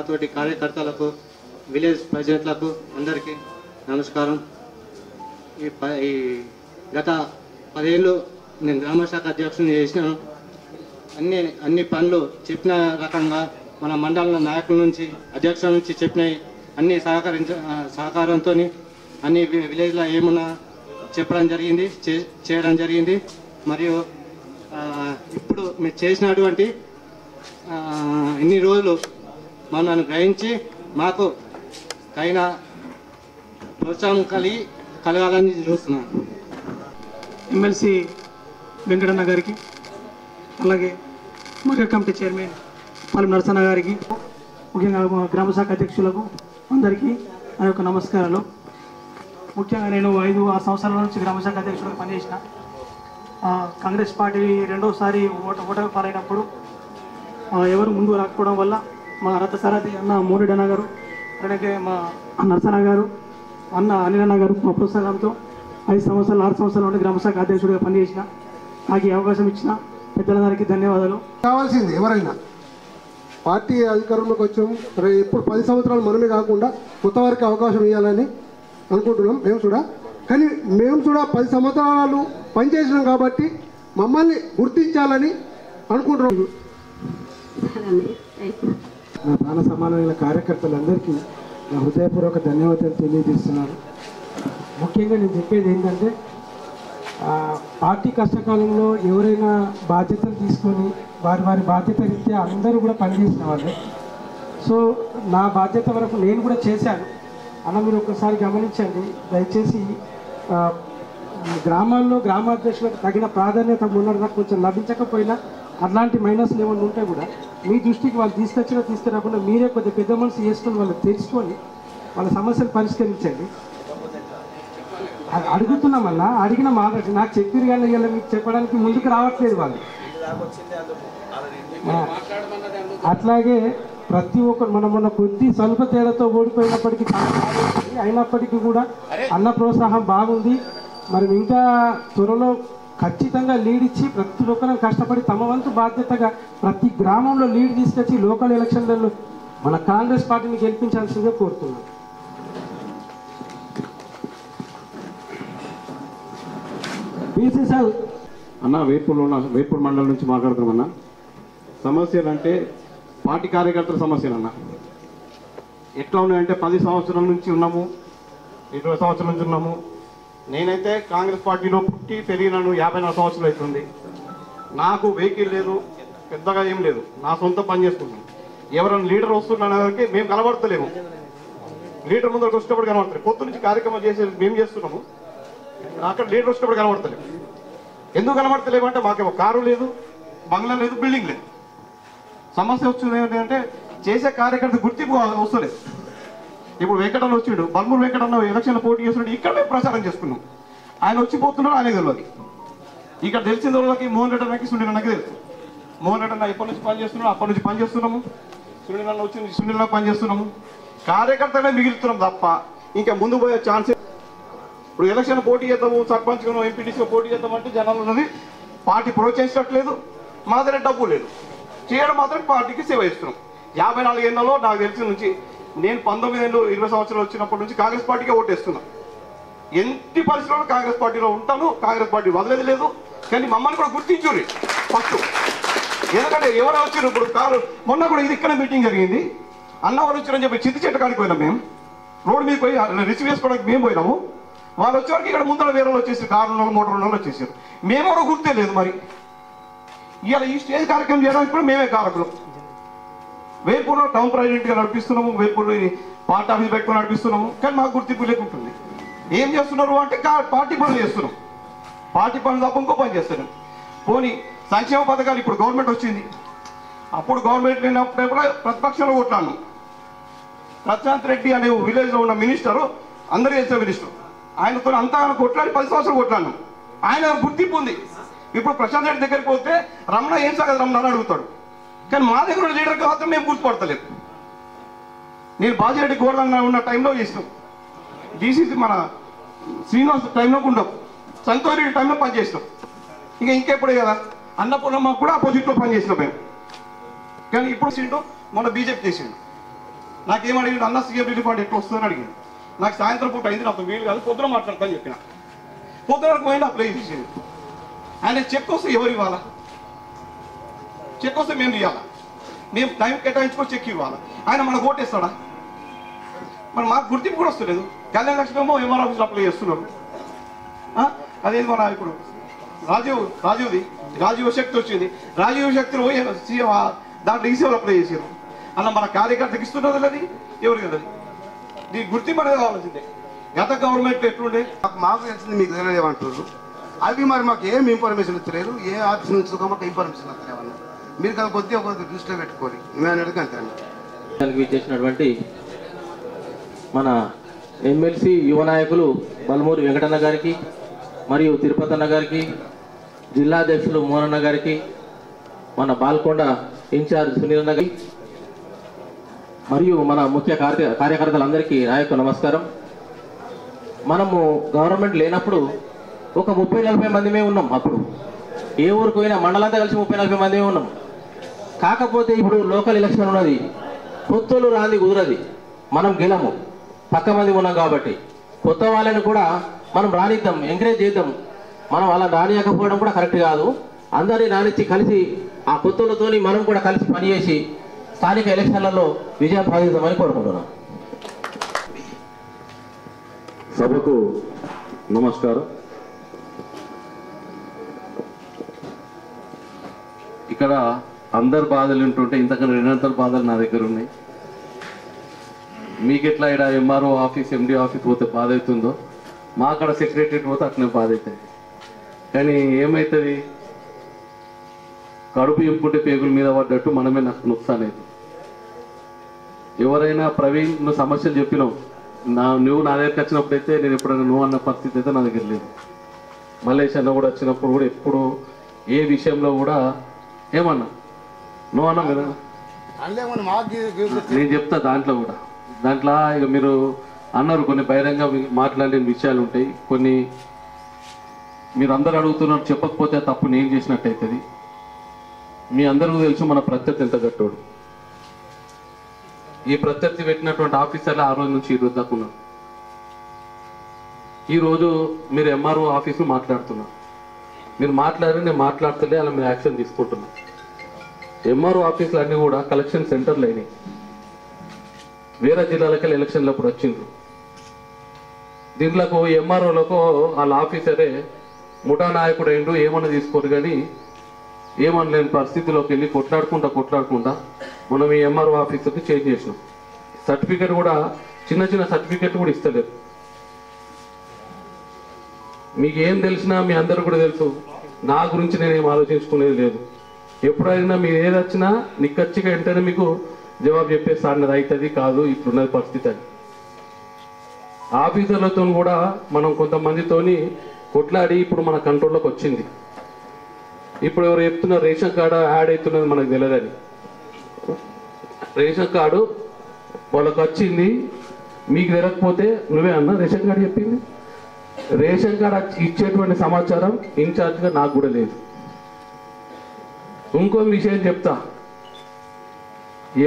నాతోటి కార్యకర్తలకు విలేజ్ ప్రజలకు అందరికీ నమస్కారం. ఈ గత 10 ఏళ్ళు నేను గ్రామశాఖ అధ్యక్షుని చేసినాను. అన్ని పనులు చెప్పిన రకంగా మన మండల నాయకుల నుంచి అధ్యక్షుల నుంచి చెప్పినవి అన్ని సహకారంతో అన్ని విలేజ్లో ఏమన్నా చెప్పడం జరిగింది, చేయడం జరిగింది. మరియు ఇప్పుడు మీరు చేసినటువంటి ఇన్ని రోజులు మనల్ని గ్రహించి మాకు తగిన ప్రోత్సాహం కలగాలని చూస్తున్నాను. ఎమ్మెల్సీ వెంకటన్న గారికి, అలాగే market committee chairman Palem Narasanna గారికి, ముఖ్యంగా గ్రామశాఖ అధ్యక్షులకు అందరికీ నా యొక్క నమస్కారాలు. ముఖ్యంగా నేను 5-6 సంవత్సరాల నుంచి గ్రామశాఖ అధ్యక్షులకు పనిచేసిన. కాంగ్రెస్ పార్టీ రెండోసారి ఓటమి పాలైనప్పుడు ఎవరు ముందు రాకపోవడం వల్ల మా రథసారథి అన్న మోరెడ్డి అన్న గారు, అలాగే మా నరసన్న గారు, అన్న అనిలన్న గారు మా ప్రోత్సాహంతో 6 సంవత్సరాల నుండి గ్రామశాఖ అధ్యక్షుడిగా పనిచేసిన. నాకు ఈ అవకాశం ఇచ్చిన పెద్దలందరికీ ధన్యవాదాలు. కావాల్సింది ఎవరైనా పార్టీ అధికారంలోకి వచ్చాము, ఇప్పుడు 10 సంవత్సరాలు మనమే కాకుండా కొత్త వారికి అవకాశం ఇవ్వాలని అనుకుంటున్నాం మేము కూడా. కానీ మేము కూడా 10 సంవత్సరాలు పనిచేసినాం కాబట్టి మమ్మల్ని గుర్తించాలని అనుకుంటున్నాం. నా ప్రాణ సమానమైన కార్యకర్తలందరికీ నా హృదయపూర్వక ధన్యవాదాలు తెలియజేస్తున్నాను. ముఖ్యంగా నేను చెప్పేది ఏంటంటే, పార్టీ కష్టకాలంలో ఎవరైనా బాధ్యతలు తీసుకొని వారి బాధ్యత రీత్యా అందరూ కూడా పనిచేసిన వాళ్ళే. సో నా బాధ్యత వరకు నేను కూడా చేశాను అన్న. మీరు ఒకసారి గమనించండి దయచేసి. గ్రామాల్లో గ్రామాధ్యక్షులకు తగిన ప్రాధాన్యత ఉన్నట్టుగా కొంచెం లభించకపోయినా అట్లాంటి మైనస్లు ఏమైనా ఉంటే కూడా మీ దృష్టికి వాళ్ళు తీసుకురాకుండా మీరే కొద్దిగా పెద్ద మనసు చేసుకొని వాళ్ళు తెలుసుకొని వాళ్ళ సమస్యలు పరిష్కరించండి. అడుగుతున్నామన్నా, అడిగిన మాట నాకు చెప్పారు కానీ ఇలా మీకు చెప్పడానికి ముందుకు రావట్లేదు వాళ్ళు. అట్లాగే ప్రతి ఒక్కరు మొన్న కొద్ది స్వల్ప తేడాతో ఓడిపోయినప్పటికీ అయినప్పటికీ కూడా అన్న ప్రోత్సాహం బాగుంది. మరి ఇంకా త్వరలో ఖచ్చితంగా లీడ్ ఇచ్చి ప్రతి ఒక్కరు కష్టపడి తమ వంతు బాధ్యతగా ప్రతి గ్రామంలో లీడ్ తీసుకొచ్చి లోకల్ ఎలక్షన్లలో మన కాంగ్రెస్ పార్టీని గెలిపించాల్సిందిగా కోరుతున్నాను. బీసీసీఎల్ అన్న వేపూర్ మండలం నుంచి మాట్లాడుతున్నామన్నా. సమస్యలు అంటే పార్టీ కార్యకర్తల సమస్యలు అన్న. ఎట్లా ఉన్నాయంటే 10 సంవత్సరాల నుంచి ఉన్నాము, 20 సంవత్సరాల నుంచి ఉన్నాము. నేనైతే కాంగ్రెస్ పార్టీలో పుట్టి పెరిగినాను, 54 సంవత్సరాలు అవుతుంది. నాకు వెహికల్ లేదు, పెద్దగా ఏం లేదు, నా సొంత పని చేసుకుంటాను. ఎవరైనా లీడర్ వస్తున్నానికి మేము కనబడతలేము. లీడర్ ముందరకు వచ్చేటప్పుడు కనబడతలేదు. పొద్దు నుంచి కార్యక్రమం చేసేది మేము చేస్తున్నాము, అక్కడ లీడర్ వచ్చేటప్పుడు కనబడతలేము. ఎందుకు కనబడతలేము అంటే మాకేమో కారు లేదు, బంగ్లా లేదు, బిల్డింగ్ లేదు. సమస్య వచ్చింది ఏంటంటే చేసే కార్యకర్త గుర్తింపు వస్తలేదు. ఇప్పుడు వెంకటన్న వచ్చిండు, బల్మూరు వెంకటన్న ఎలక్షన్ పోటీ చేస్తున్నాడు, ఇక్కడ మేము ప్రచారం చేసుకున్నాం. ఆయన వచ్చిపోతున్నాడు, ఆయనే తెలియదు. ఇక్కడ తెలిసిన వాళ్ళకి మోహన్ రెడ్డి అన్నకి సునీల్ అన్నకి తెలుసు. మోహన్ రెడ్డి అన్న ఎప్పటి నుంచి పని చేస్తున్నాడు, అప్పటి నుంచి పని చేస్తున్నాము. సునీల్ అన్న వచ్చింది, సునీల్ అన్న పని చేస్తున్నాము. కార్యకర్తలే మిగులుతున్నాం తప్ప ఇంకా ముందు పోయే ఛాన్స్. ఇప్పుడు ఎలక్షన్ పోటీ చేద్దాము, సర్పంచ్గా ఎంపీటీసీగా పోటీ చేద్దామంటే జనాలు ఉన్నది పార్టీ ప్రోత్సహించట్లేదు. మా దగ్గర డబ్బు లేదు, చేయడం మాత్రం పార్టీకి సేవ చేస్తున్నాం. 54 ఏళ్లలో నాకు తెలిసిన నుంచి నేను 19 ఏళ్ళు 20 సంవత్సరాలు వచ్చినప్పటి నుంచి కాంగ్రెస్ పార్టీకే ఓటేస్తున్నా. ఎన్ని పరిస్థితుల్లో కాంగ్రెస్ పార్టీలో ఉంటాను, కాంగ్రెస్ పార్టీ వదిలేదు లేదు. కానీ మమ్మల్ని కూడా గుర్తించుర్రి ఫస్ట్. ఎందుకంటే ఎవరు వచ్చారు ఇప్పుడు కారు మొన్న కూడా ఇది ఇక్కడ మీటింగ్ జరిగింది. అన్నవారు వచ్చారని చెప్పి చిత్తి చెట్టు కాడికి పోయినాం. మేము రోడ్డు మీద పోయి రిసీవ్ చేసుకోవడానికి మేము పోయినాము. వాళ్ళు వచ్చేవారికి ఇక్కడ ముందర వేరే వచ్చేసి కారులో మోటార్లో వచ్చేసారు. మేమెవరో గుర్తే లేదు. మరి ఇవాళ ఈ స్టేజ్ కార్యక్రమం చేయడానికి కూడా మేమే కారకులు. వేల్పూర్లో టౌన్ ప్రెసిడెంట్గా నడిపిస్తున్నాము, వేల్పూర్ పార్టీ ఆఫీస్ పెట్టుకుని నడిపిస్తున్నాము. కానీ మాకు గుర్తింపు లేకుంటుంది. ఏం చేస్తున్నారు అంటే పార్టీ పనులు చేస్తున్నాం. పార్టీ పనులు తప్ప ఇంకో పని చేస్తున్నాం. పోనీ సంక్షేమ పథకాలు ఇప్పుడు గవర్నమెంట్ వచ్చింది. అప్పుడు గవర్నమెంట్ లేనప్పుడే కూడా ప్రతిపక్షంలో కొట్లాను. ప్రశాంత్ రెడ్డి అనే విలేజ్లో ఉన్న మినిస్టరు, అందరూ చేసే మినిస్టర్, ఆయనతో అంతా కొట్లాడి 10 సంవత్సరాలు కొట్లాను. ఆయన గుర్తింపు ఉంది. ఇప్పుడు ప్రశాంత్ రెడ్డి దగ్గరికి పోతే రమణ ఏం సాగదు రమణ అని అడుగుతాడు. కానీ మా దగ్గర లీడర్కి మాత్రం మేము గుర్తుపడతలేదు. నేను బాజిరెడ్డి గోడలన్న ఉన్న టైంలో చేసినాం. డీసీసీ మన శ్రీనివాస్ టైంలో ఉండవు, సంతోష్ రెడ్డి టైంలో పనిచేసినాం. ఇంకెప్పుడే కదా అన్నపూర్ణమ్మకు కూడా అపోజిట్లో పనిచేసినాం మేము. కానీ ఇప్పుడు సీటు మన బీజేపీ చేసిండు. నాకేం అడిగిండు, అన్న సీఎం రిలీఫ్ ఫండ్ ఎట్లా వస్తుందని అడిగింది. నాకు సాయంత్రం పూట అయింది, నాకు వీలు కాదు, పొద్దున మాట్లాడతాను చెప్పిన. పొద్దున వరకు పోయింది, అప్లై చేసేది. ఆయన చెక్ వస్తే ఎవరు ఇవ్వాలా? చెక్ వస్తే మేము ఇవ్వాలా? మేము టైం కేటాయించుకొని చెక్ ఇవ్వాలి. ఆయన మనకు ఓటేస్తాడా? మరి మాకు గుర్తింపు కూడా వస్తలేదు. కళ్యాణ లక్ష్మి ఏమో ఎంఆర్ ఆఫీస్లో అప్లై చేస్తున్నారు. అదేది మన ఇప్పుడు రాజీవ్ శక్తి వచ్చింది. రాజీవ్ శక్తిలో దాంట్లో ఈసీఓలు అప్లై చేశారు. అన్న మన కార్యకర్తకి ఇస్తున్నది అది ఎవరికి అది? దీనికి గుర్తింపు అనేది కావాల్సిందే. గత గవర్నమెంట్ ఎట్లుండే మాకు తెలిసింది మీకు తెలియదేమంటారు. అవి మరి మాకు ఏం ఇన్ఫర్మేషన్ ఇచ్చలేరు. ఏ ఆఫీస్ నుంచి మాకు ఇన్ఫర్మేషన్ వస్తలేవన్నా. మీరు కదా కొద్దిగా ఒకరికి దృష్టిలో పెట్టుకోవాలి. మేము అనేది అంతే అండి. చేసినటువంటి మన ఎమ్మెల్సీ యువ నాయకులు బలమూరి వెంకటన్న గారికి మరియు తిరుపతన్న గారికి, జిల్లా అధ్యక్షులు మోహనన్న గారికి, మన బాల్కొండ ఇన్ఛార్జ్ సునీలన్న గారికి మరియు మన ముఖ్య కార్యకర్తలందరికీ నాయకు నమస్కారం. మనము గవర్నమెంట్ లేనప్పుడు ఒక 30-40 మందిమే ఉన్నాం. అప్పుడు ఏ ఊరికి పోయినా మండలంతా కలిసి 30-40 మందిమే ఉన్నాం. కాకపోతే ఇప్పుడు లోకల్ ఎలక్షన్ ఉన్నది, కొత్తలు రాంది కుదరది, మనం గెలము, పక్క మంది ఉన్నాం కాబట్టి కొత్త వాళ్ళని కూడా మనం రానిద్దాం, ఎంకరేజ్ చేద్దాం. మనం అలా రానియకపోవడం కూడా కరెక్ట్ కాదు. అందరినీ రానిచ్చి కలిసి ఆ కొత్తలతోని మనం కూడా కలిసి పనిచేసి స్థానిక ఎలక్షన్లలో విజయం సాధిద్దామని కోరుకుంటున్నాం. సభకు నమస్కారం. ఇక్కడ అందరు బాధలు ఉంటుంటే ఇంతకన్నా 200 బాధలు నా దగ్గర ఉన్నాయి. మీకు ఎట్లా ఇక్కడ ఎంఆర్ఓ ఆఫీస్, ఎండి ఆఫీస్ పోతే బాధ అవుతుందో, మా అక్కడ సెక్రటరేట్ పోతే అట్లనే బాధ అవుతుంది. కానీ ఏమవుతుంది, కడుపు ఇంపుంటే పేగుల మీద పడ్డట్టు మనమే నాకు నొక్సాన్ అవుతుంది. ఎవరైనా ప్రవీణ్ నువ్వు సమస్యలు చెప్పినావు, నువ్వు నా దగ్గరికి వచ్చినప్పుడు అయితే నేను ఎప్పుడైనా నువ్వు అన్న పరిస్థితి అయితే నా దగ్గర లేదు. మల్లేష్ అన్న కూడా వచ్చినప్పుడు కూడా ఎప్పుడు ఏ విషయంలో కూడా ఏమన్నా నువ్వు అన్నావు కదా, నేను చెప్తా. దాంట్లో ఇక మీరు అన్నారు కొన్ని బహిరంగ మాట్లాడిన విషయాలు ఉంటాయి, కొన్ని మీరు అందరు అడుగుతున్నారు, చెప్పకపోతే తప్పు నేను చేసినట్టు అవుతుంది. మీ అందరికీ తెలుసు మన ప్రత్యర్థి ఎంత గట్టోడు. ఈ ప్రత్యర్థి పెట్టినటువంటి ఆఫీసర్లు ఆ రోజు నుంచి ఈ రోజు దాకా ఉన్నారు. ఈరోజు మీరు ఎంఆర్ఓ ఆఫీసు మాట్లాడుతున్నారు, మీరు మాట్లాడి నేను మాట్లాడుతుంటే అలా మీరు యాక్షన్ తీసుకుంటున్నాను. ఎంఆర్ఓ ఆఫీసులు అన్నీ కూడా కలెక్షన్ సెంటర్లు అయినాయి. వేరే జిల్లాలకి ఎలక్షన్లు అప్పుడు వచ్చిండ్రు. దీంట్లోకి ఎంఆర్ఓలకు వాళ్ళ ఆఫీసరే ముఠా నాయకుడు అయిండు, ఏమన్నా తీసుకోరు. కానీ ఏమనలేని పరిస్థితిలోకి వెళ్ళి కొట్లాడుకుంటా మనం ఈ ఎంఆర్ఓ ఆఫీసర్కి చేంజ్ చేసినాం. సర్టిఫికెట్ కూడా చిన్న సర్టిఫికెట్ కూడా ఇస్తలేదు. మీకు ఏం తెలిసినా మీ అందరూ కూడా తెలుసు, నా గురించి నేనేం ఆలోచించుకునేది లేదు. ఎప్పుడైనా మీరు ఏది వచ్చినా నిక్కచ్చిగా వెంటనే మీకు జవాబు చెప్పేస్తా, అన్నది అవుతుంది కాదు ఇట్లున్నది పరిస్థితి అని. ఆఫీసర్లతో కూడా మనం కొంతమందితోని కొట్లాడి ఇప్పుడు మన కంట్రోల్లోకి వచ్చింది. ఇప్పుడు ఎవరు చెప్తున్నారు రేషన్ కార్డు యాడ్ అవుతున్నది మనకు తెలియదని. రేషన్ కార్డు వాళ్ళకి వచ్చింది, మీకు తెలియకపోతే నువ్వే అన్నా రేషన్ కార్డు చెప్పింది. రేషన్ కార్డు ఇచ్చేటువంటి సమాచారం ఇన్ఛార్జ్గా నాకు కూడా లేదు. ఇంకో విషయం చెప్తా,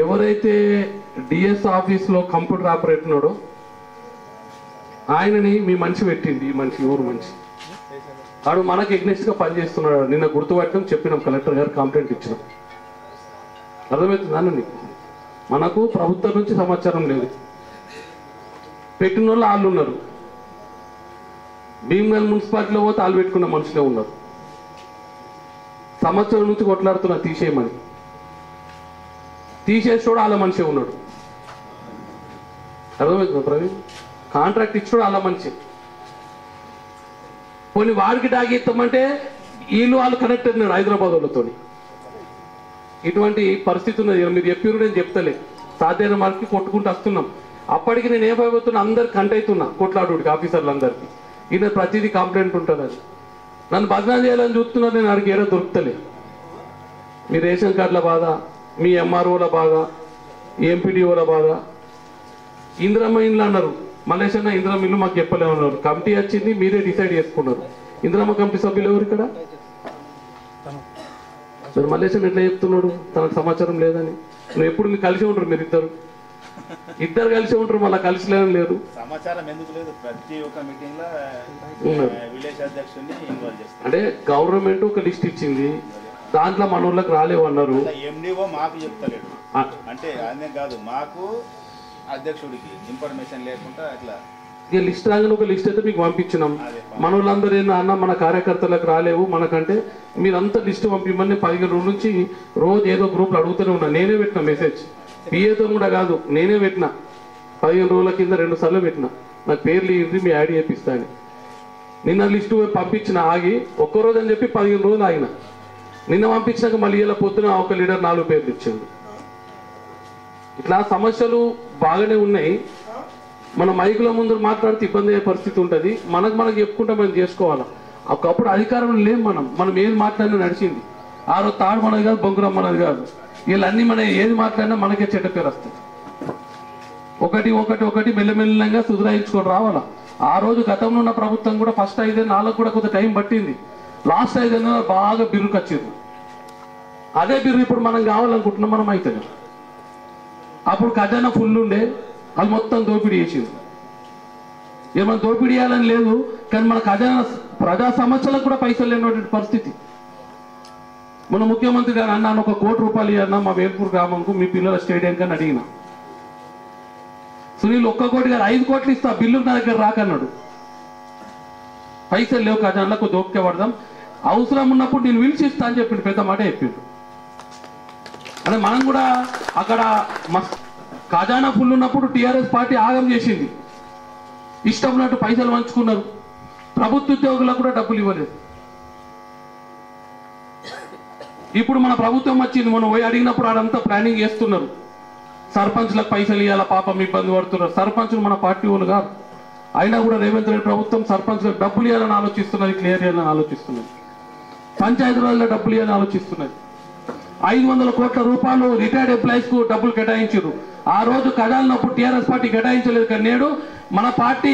ఎవరైతే డిఎస్ ఆఫీస్లో కంప్యూటర్ ఆపరేటర్ ఉన్నాడో ఆయనని మీ మనిషి పెట్టింది. ఈ మనిషి ఎవరు మనిషి, వాడు మనకు ఎగ్నెస్ట్గా పనిచేస్తున్నాడు. నిన్న గుర్తుపట్టడం చెప్పినాం, కలెక్టర్ గారు కంప్లైంట్ ఇచ్చినాం. అర్థమవుతుందా నీకు? మనకు ప్రభుత్వం నుంచి సమాచారం లేదు. పెట్టిన వాళ్ళు వాళ్ళు ఉన్నారు. భీమగల్ మున్సిపాలిటీలో పోతే వాళ్ళు పెట్టుకున్న మనుషులే ఉన్నారు. సంవత్సరం నుంచి కొట్లాడుతున్నా తీసేయమని, తీసేసాడు వాళ్ళ మనిషి ఉన్నాడు. అర్థమవుతుందా ప్రవీణ్? కాంట్రాక్ట్ ఇచ్చాడు వాళ్ళ మనిషి. కొన్ని వాడికి డాగిస్తామంటే వాళ్ళు కనెక్ట్ అయినాడు హైదరాబాద్ వాళ్ళతో. ఇటువంటి పరిస్థితి ఉన్నది. మీరు చెప్పారు, నేను చెప్తలే. సాధ్యమైన మార్కి కొట్టుకుంటూ వస్తున్నాం. అప్పటికి నేను ఏమైపోతున్నా అందరికి కంట అవుతున్నా కొట్లాడుడికి, ఆఫీసర్లందరికీ. ఈయన ప్రతిదీ కంప్లైంట్ ఉంటుంది. అది నన్ను బదనాలు చేయాలని చూస్తున్నారు. నేను అడిగి ఏదో దొరుకుతలే. మీ రేషన్ కార్డుల బాధ, మీ ఎంఆర్ఓల బాధ, ఎంపీడీఓల బాధ. ఇందిరమ్మ ఇండ్లు అన్నారు, మలేషన్న ఇందిరమ్మ ఇల్లు మాకు చెప్పలేమన్నారు. కమిటీ వచ్చింది, మీరే డిసైడ్ చేసుకున్నారు. ఇందిరమ్మ కమిటీ సభ్యులు ఎవరు ఇక్కడ? మరి మలేషన్ ఎట్లా చెప్తున్నాడు తనకు సమాచారం లేదని? నువ్వు ఎప్పుడు మీరు కలిసి ఉంటారు మీరిద్దరు. ఇద్దరు కలిసి ఉంటారు, మళ్ళీ కలిసి లేదు. సమాచారం ఎందుకు లేదు? ప్రతి ఒక్క మీటింగ్ లో విలేజ్ అధ్యక్షుడిని ఇన్వాల్వ్ చేస్తారు. అంటే గవర్నమెంట్ ఒక లిస్ట్ ఇచ్చింది, దాంట్లో మన ఊళ్ళకి రాలేవు అన్నారు. ఎండిఓ మాకు చెప్తలేడు, అంటే అదే కాదు, మాకు అధ్యక్షుడికి ఇన్ఫర్మేషన్ లేకుండా అట్లా ఇక లిస్ట్ రాగానే ఒక లిస్ట్ అయితే మీకు పంపించినాం. మన వాళ్ళందరూ ఏందో అన్న మన కార్యకర్తలకు రాలేవు మనకంటే మీరంతా లిస్ట్ పంపిమని 15 రోజుల నుంచి రోజు ఏదో గ్రూప్లో అడుగుతూనే ఉన్నా. నేనే పెట్టిన మెసేజ్, పిఏతో కూడా కాదు, నేనే పెట్టిన. 15 రోజుల కింద 2 సార్లు పెట్టిన, నాకు పేర్లు ఇవ్వండి మీ యాడ్ చేపిస్తా అని. నిన్న లిస్టు పంపించిన, ఆగి ఒక్కరోజు అని చెప్పి 15 రోజులు ఆగిన. నిన్న పంపించినాక మళ్ళీ ఇలా పొద్దున ఒక లీడర్ 4 పేర్లు ఇచ్చిండు. ఇట్లా సమస్యలు బాగానే ఉన్నాయి. మన మైకుల ముందు మాట్లాడితే ఇబ్బంది అయ్యే పరిస్థితి ఉంటుంది. మనకు చెప్పుకుంటే మనం చేసుకోవాలా. ఒకప్పుడు అధికారం లేము, మనం ఏది మాట్లాడినా నడిచింది. ఆ రోజు తాడు మనది కాదు, బొంగురం మనది కాదు. వీళ్ళన్నీ మనం ఏది మాట్లాడినా మనకే చెడ్డ పేరు వస్తుంది. ఒకటి మెల్లమెల్లంగా సుధరాయించుకొని రావాలా. ఆ రోజు గతంలో ఉన్న ప్రభుత్వం కూడా ఫస్ట్ 5 ఏళ్ళు వాళ్ళకు కూడా కొంత టైం పట్టింది. లాస్ట్ 5 ఏళ్ళు బాగా బిర్రుకు వచ్చింది. అదే బిర్రు ఇప్పుడు మనం కావాలనుకుంటున్నాం, మనం అవుతుంది. అప్పుడు ఖజానా ఫుల్ ఉండే, అది మొత్తం దోపిడీ చేసింది. ఏమైనా దోపిడీ చేయాలని లేదు, కానీ మన ఖజానా ప్రజా సమస్యలకు కూడా పైసలు లేనటువంటి పరిస్థితి. మన ముఖ్యమంత్రి గారు అన్నాను, 1 కోటి రూపాయలు ఇవ్వన్నా మా వేల్పూర్ గ్రామంకు మీ పిల్లల స్టేడియం కానీ అడిగిన. సునీల్ 1 కోటి గారు 5 కోట్లు ఇస్తా, బిల్లు నా దగ్గర రాకన్నాడు. పైసలు లేవు ఖజానాలకు, దోపికే పడదాం, అవసరం ఉన్నప్పుడు నేను పిలిచిస్తా అని చెప్పిండు. పెద్ద మాట చెప్పిండు. అంటే మనం కూడా అక్కడ ఖజానా ఫుల్ ఉన్నప్పుడు టీఆర్ఎస్ పార్టీ ఆగం చేసింది. ఇష్టం ఉన్నట్టు పైసలు పంచుకున్నారు. ప్రభుత్వ ఉద్యోగులకు కూడా డబ్బులు ఇవ్వలేదు. ఇప్పుడు మన ప్రభుత్వం వచ్చింది, మనం పోయి అడిగినప్పుడు అదంతా ప్లానింగ్ చేస్తున్నారు. సర్పంచ్లకు పైసలు ఇవ్వాలా, పాపం ఇబ్బంది పడుతున్నారు. సర్పంచ్లు మన పార్టీ వాళ్ళు కాదు, అయినా కూడా రేవంత్ రెడ్డి ప్రభుత్వం సర్పంచ్లకు డబ్బులు ఇవ్వాలని ఆలోచిస్తున్నది, క్లియర్ చేయాలని ఆలోచిస్తున్నది. పంచాయతీరాజ్లో డబ్బులు ఇవ్వాలని ఆలోచిస్తున్నది. 500 కోట్ల రూపాయలు రిటైర్డ్ ఎంప్లాయీస్ కు డబ్బులు కేటాయించారు. ఆ రోజు ఖజానాప్పుడు టీఆర్ఎస్ పార్టీ కేటాయించలేదు, కానీ నేడు మన పార్టీ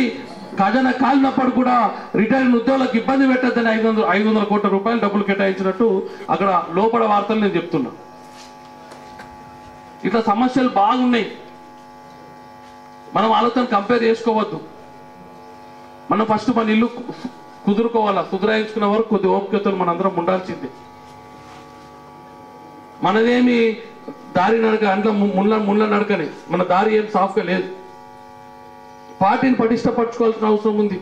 ఖజానా కాలినప్పుడు కూడా రిటైర్డ్ ఉద్యోగులకు ఇబ్బంది పెట్టద్దని 500 కోట్ల రూపాయలు డబ్బులు కేటాయించినట్టు అక్కడ లోపల వార్తలు నేను చెప్తున్నా. ఇట్లా సమస్యలు బాగున్నాయి. మనం వాళ్ళతో కంపేర్ చేసుకోవద్దు. మనం ఫస్ట్ మన ఇల్లు కుదురుకోవాలా. సుధరాయించుకున్న వరకు కొద్ది ఓపికతో మనందరం ఉండాల్సిందే. మనదేమి దారి నడక, అందులో ముళ్ళ నడకనే, మన దారి ఏం సాఫ్గా లేదు. పార్టీని పటిష్టపరచుకోవాల్సిన అవసరం ఉంది.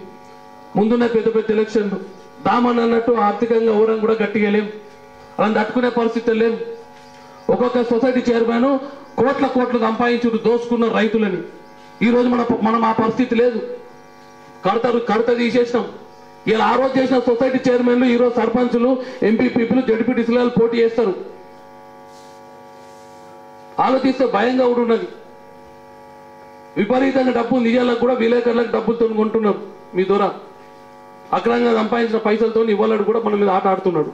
ముందున్న పెద్ద పెద్ద ఎలక్షన్లు దామని అన్నట్టు ఆర్థికంగా ఊరం కూడా గట్టిగా లేం, అలా తట్టుకునే పరిస్థితి లేం. ఒక్కొక్క సొసైటీ చైర్మన్ కోట్లు సంపాదించుడు, దోసుకున్న రైతులని. ఈరోజు మనం ఆ పరిస్థితి లేదు. కడత తీసేసినాం. ఇలా ఆ రోజు చేసిన సొసైటీ చైర్మన్లు ఈరోజు సర్పంచులు, ఎంపీపీలు, జడ్పీటీసీలు పోటీ చేస్తారు. ఆలోచిస్తే భయంగా కూడా ఉన్నది. విపరీతంగా డబ్బులు నిజాలకు కూడా విలేకరులకు డబ్బులతో కొంటున్నారు. మీ ద్వారా అక్రమంగా సంపాదించిన పైసలతో ఇవ్వాలని కూడా మన మీద ఆట ఆడుతున్నాడు.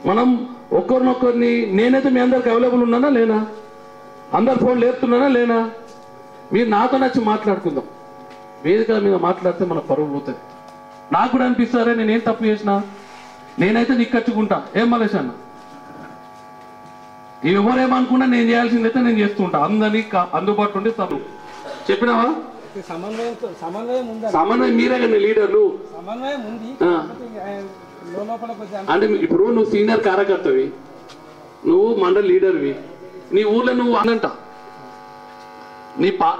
మనం ఒక్కరినొక్కరిని, నేనైతే మీ అందరికి అవైలబుల్ ఉన్నానా లేనా? అందరు ఫోన్ లేపుతున్నానా లేనా? మీరు నాతో నచ్చి మాట్లాడుకుందాం. వేదికల మీద మాట్లాడితే మన పరువు పోతుంది. నాకు కూడా అనిపిస్తారే నేనేం తప్పు చేసినా, నేనైతే నీకు ఖర్చుకుంటా. ఏం మలేష్ అన్న, ఎవరేమనుకున్నా నేను చేయాల్సిందైతే నేను చేస్తుంటా. అందరినీ అందుబాటులో ఉండి చదువు చెప్పినావా? సమన్వయం మీరే కానీ లీడర్లు. అంటే ఇప్పుడు నువ్వు సీనియర్ కార్యకర్తవి, నువ్వు మండల లీడర్వి, నీ ఊర్లో నువ్వు అనంట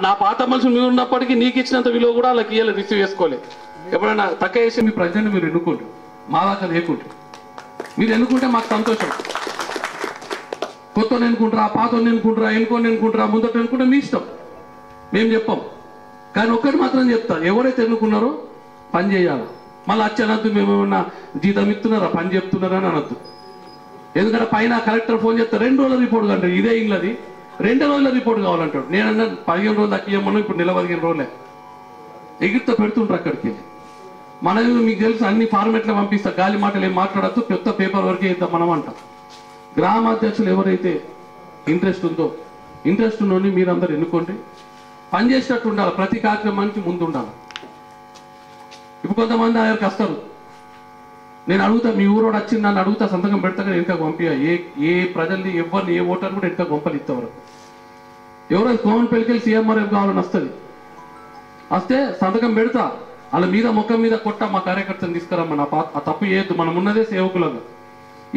నా పాత మనుషులు మీరు ఉన్నప్పటికీ నీకు ఇచ్చినంత విలువ కూడా వాళ్ళకి ఇవ్వాలి, రిసీవ్ చేసుకోలేదు. ఎప్పుడైనా తక్కువ చేసి మీ ప్రజలను మీరు ఎన్నుకుంటారు, మా దాకా లేకుంటారు. మీరు ఎన్నుకుంటే మాకు సంతోషం. కొత్త ఎన్నుకుంటారా, పాత ఎన్నుకుంటారా, ఎన్నుకుంటారా, ముందట ఎన్నుకుంటే మీ ఇష్టం, మేము చెప్పాం. కానీ ఒక్కటి మాత్రం చెప్తా, ఎవరైతే ఎన్నుకున్నారో పని చేయాలి. మళ్ళీ వచ్చి అనద్దు మేము ఏమన్నా జీతం ఇస్తున్నారా, పని చెప్తున్నారా అని అనద్దు. ఎందుకంటే పైన కలెక్టర్ ఫోన్ చేస్తే 2 రోజుల రిపోర్ట్ అంటారు. ఇదే ఇంగ్లది 2 రోజుల రిపోర్ట్ కావాలంటాడు. నేనన్నా 15 రోజులు దాకా ఇవ్వమన్నా, ఇప్పుడు నెల 15 రోజులే ఎగిరితో పెడుతుంటారు అక్కడికి. మనది మీకు తెలుసు, అన్ని ఫార్మేట్లో పంపిస్తా, గాలి మాటలు ఏం మాట్లాడద్దు, పెద్ద పేపర్ వరకే ఇద్దాం మనం అంటాం. గ్రామాధ్యక్షులు ఎవరైతే ఇంట్రెస్ట్ ఉన్నోని మీరందరూ ఎన్నుకోండి. పనిచేసేటట్టు ఉండాలి, ప్రతి కార్యక్రమానికి ముందు ఉండాలి. ఇప్పుడు కొంతమంది ఆయనకి వస్తారు, నేను అడుగుతా, మీ ఊరోడు వచ్చి నన్ను అడుగుతా, సంతకం పెడతా కానీ వెనుక పంపియ. ఏ ప్రజల్ని ఎవరిని ఏ ఓటర్ కూడా వెనుక పంపలు ఇస్తారు. ఎవరో కోమన్ పెళ్ళికెళ్ళి సీఎంఆర్ఎఫ్ కావాలని వస్తుంది, వస్తే సంతకం పెడతా, వాళ్ళ మీద ముఖం మీద కొట్ట మా కార్యకర్తను తీసుకురమ్మని. ఆ తప్పు చేయొద్దు, మనం ఉన్నదే సేవకులంగా.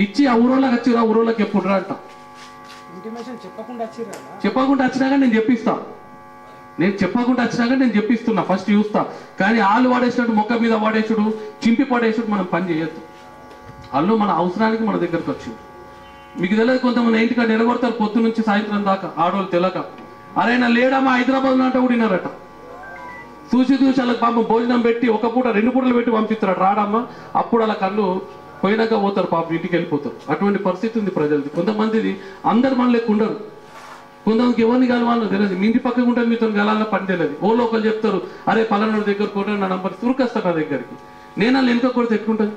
ఇచ్చి ఆ ఊరోళ్ళకి వచ్చిరా, ఊరోళ్ళకి ఎప్పుడు రా అంట. చెప్పకుండా వచ్చినాక నేను చెప్పిస్తా, నేను చెప్పిస్తున్నా, ఫస్ట్ చూస్తా. కానీ వాళ్ళు వాడేసినట్టు మొక్క మీద వాడేసుడు, చింపి పడేసుడు మనం పని చేయొద్దు. వాళ్ళు మన అవసరానికి మన దగ్గరకు వచ్చింది. మీకు తెలియదు, కొంతమంది ఇంటికాడ నిలబడతారు పొద్దు నుంచి సాయంత్రం దాకా, ఆడవాళ్ళు తెలక. అరే నా లేడమ్మా హైదరాబాద్లో అంటే ఊడినారట. చూసి వాళ్ళకి పాపం భోజనం పెట్టి ఒక పూట 2 పూటలు పెట్టి పంపిస్తారట, రాడమ్మా. అప్పుడు వాళ్ళ కళ్ళు పోయినాక పోతారు, పాపం ఇంటికి వెళ్ళిపోతారు. అటువంటి పరిస్థితి ఉంది ప్రజలది. కొంతమందిది అందరు మన లెక్క ఉండరు. కొంతమందికి ఎవరిని కలవాలో తెలియదు, మీ ఇంటి పక్కకు ఉంటుంది, మీతో గలాల్లో పని తెలియదు. ఓళ్ళు ఒకరు చెప్తారు, అరే పలానా దగ్గర కొట్టారు, నా నంబర్ తురుకొస్తాను నా దగ్గరికి. నేను వాళ్ళు వెనుక కొడితే ఎట్లుంటుంది?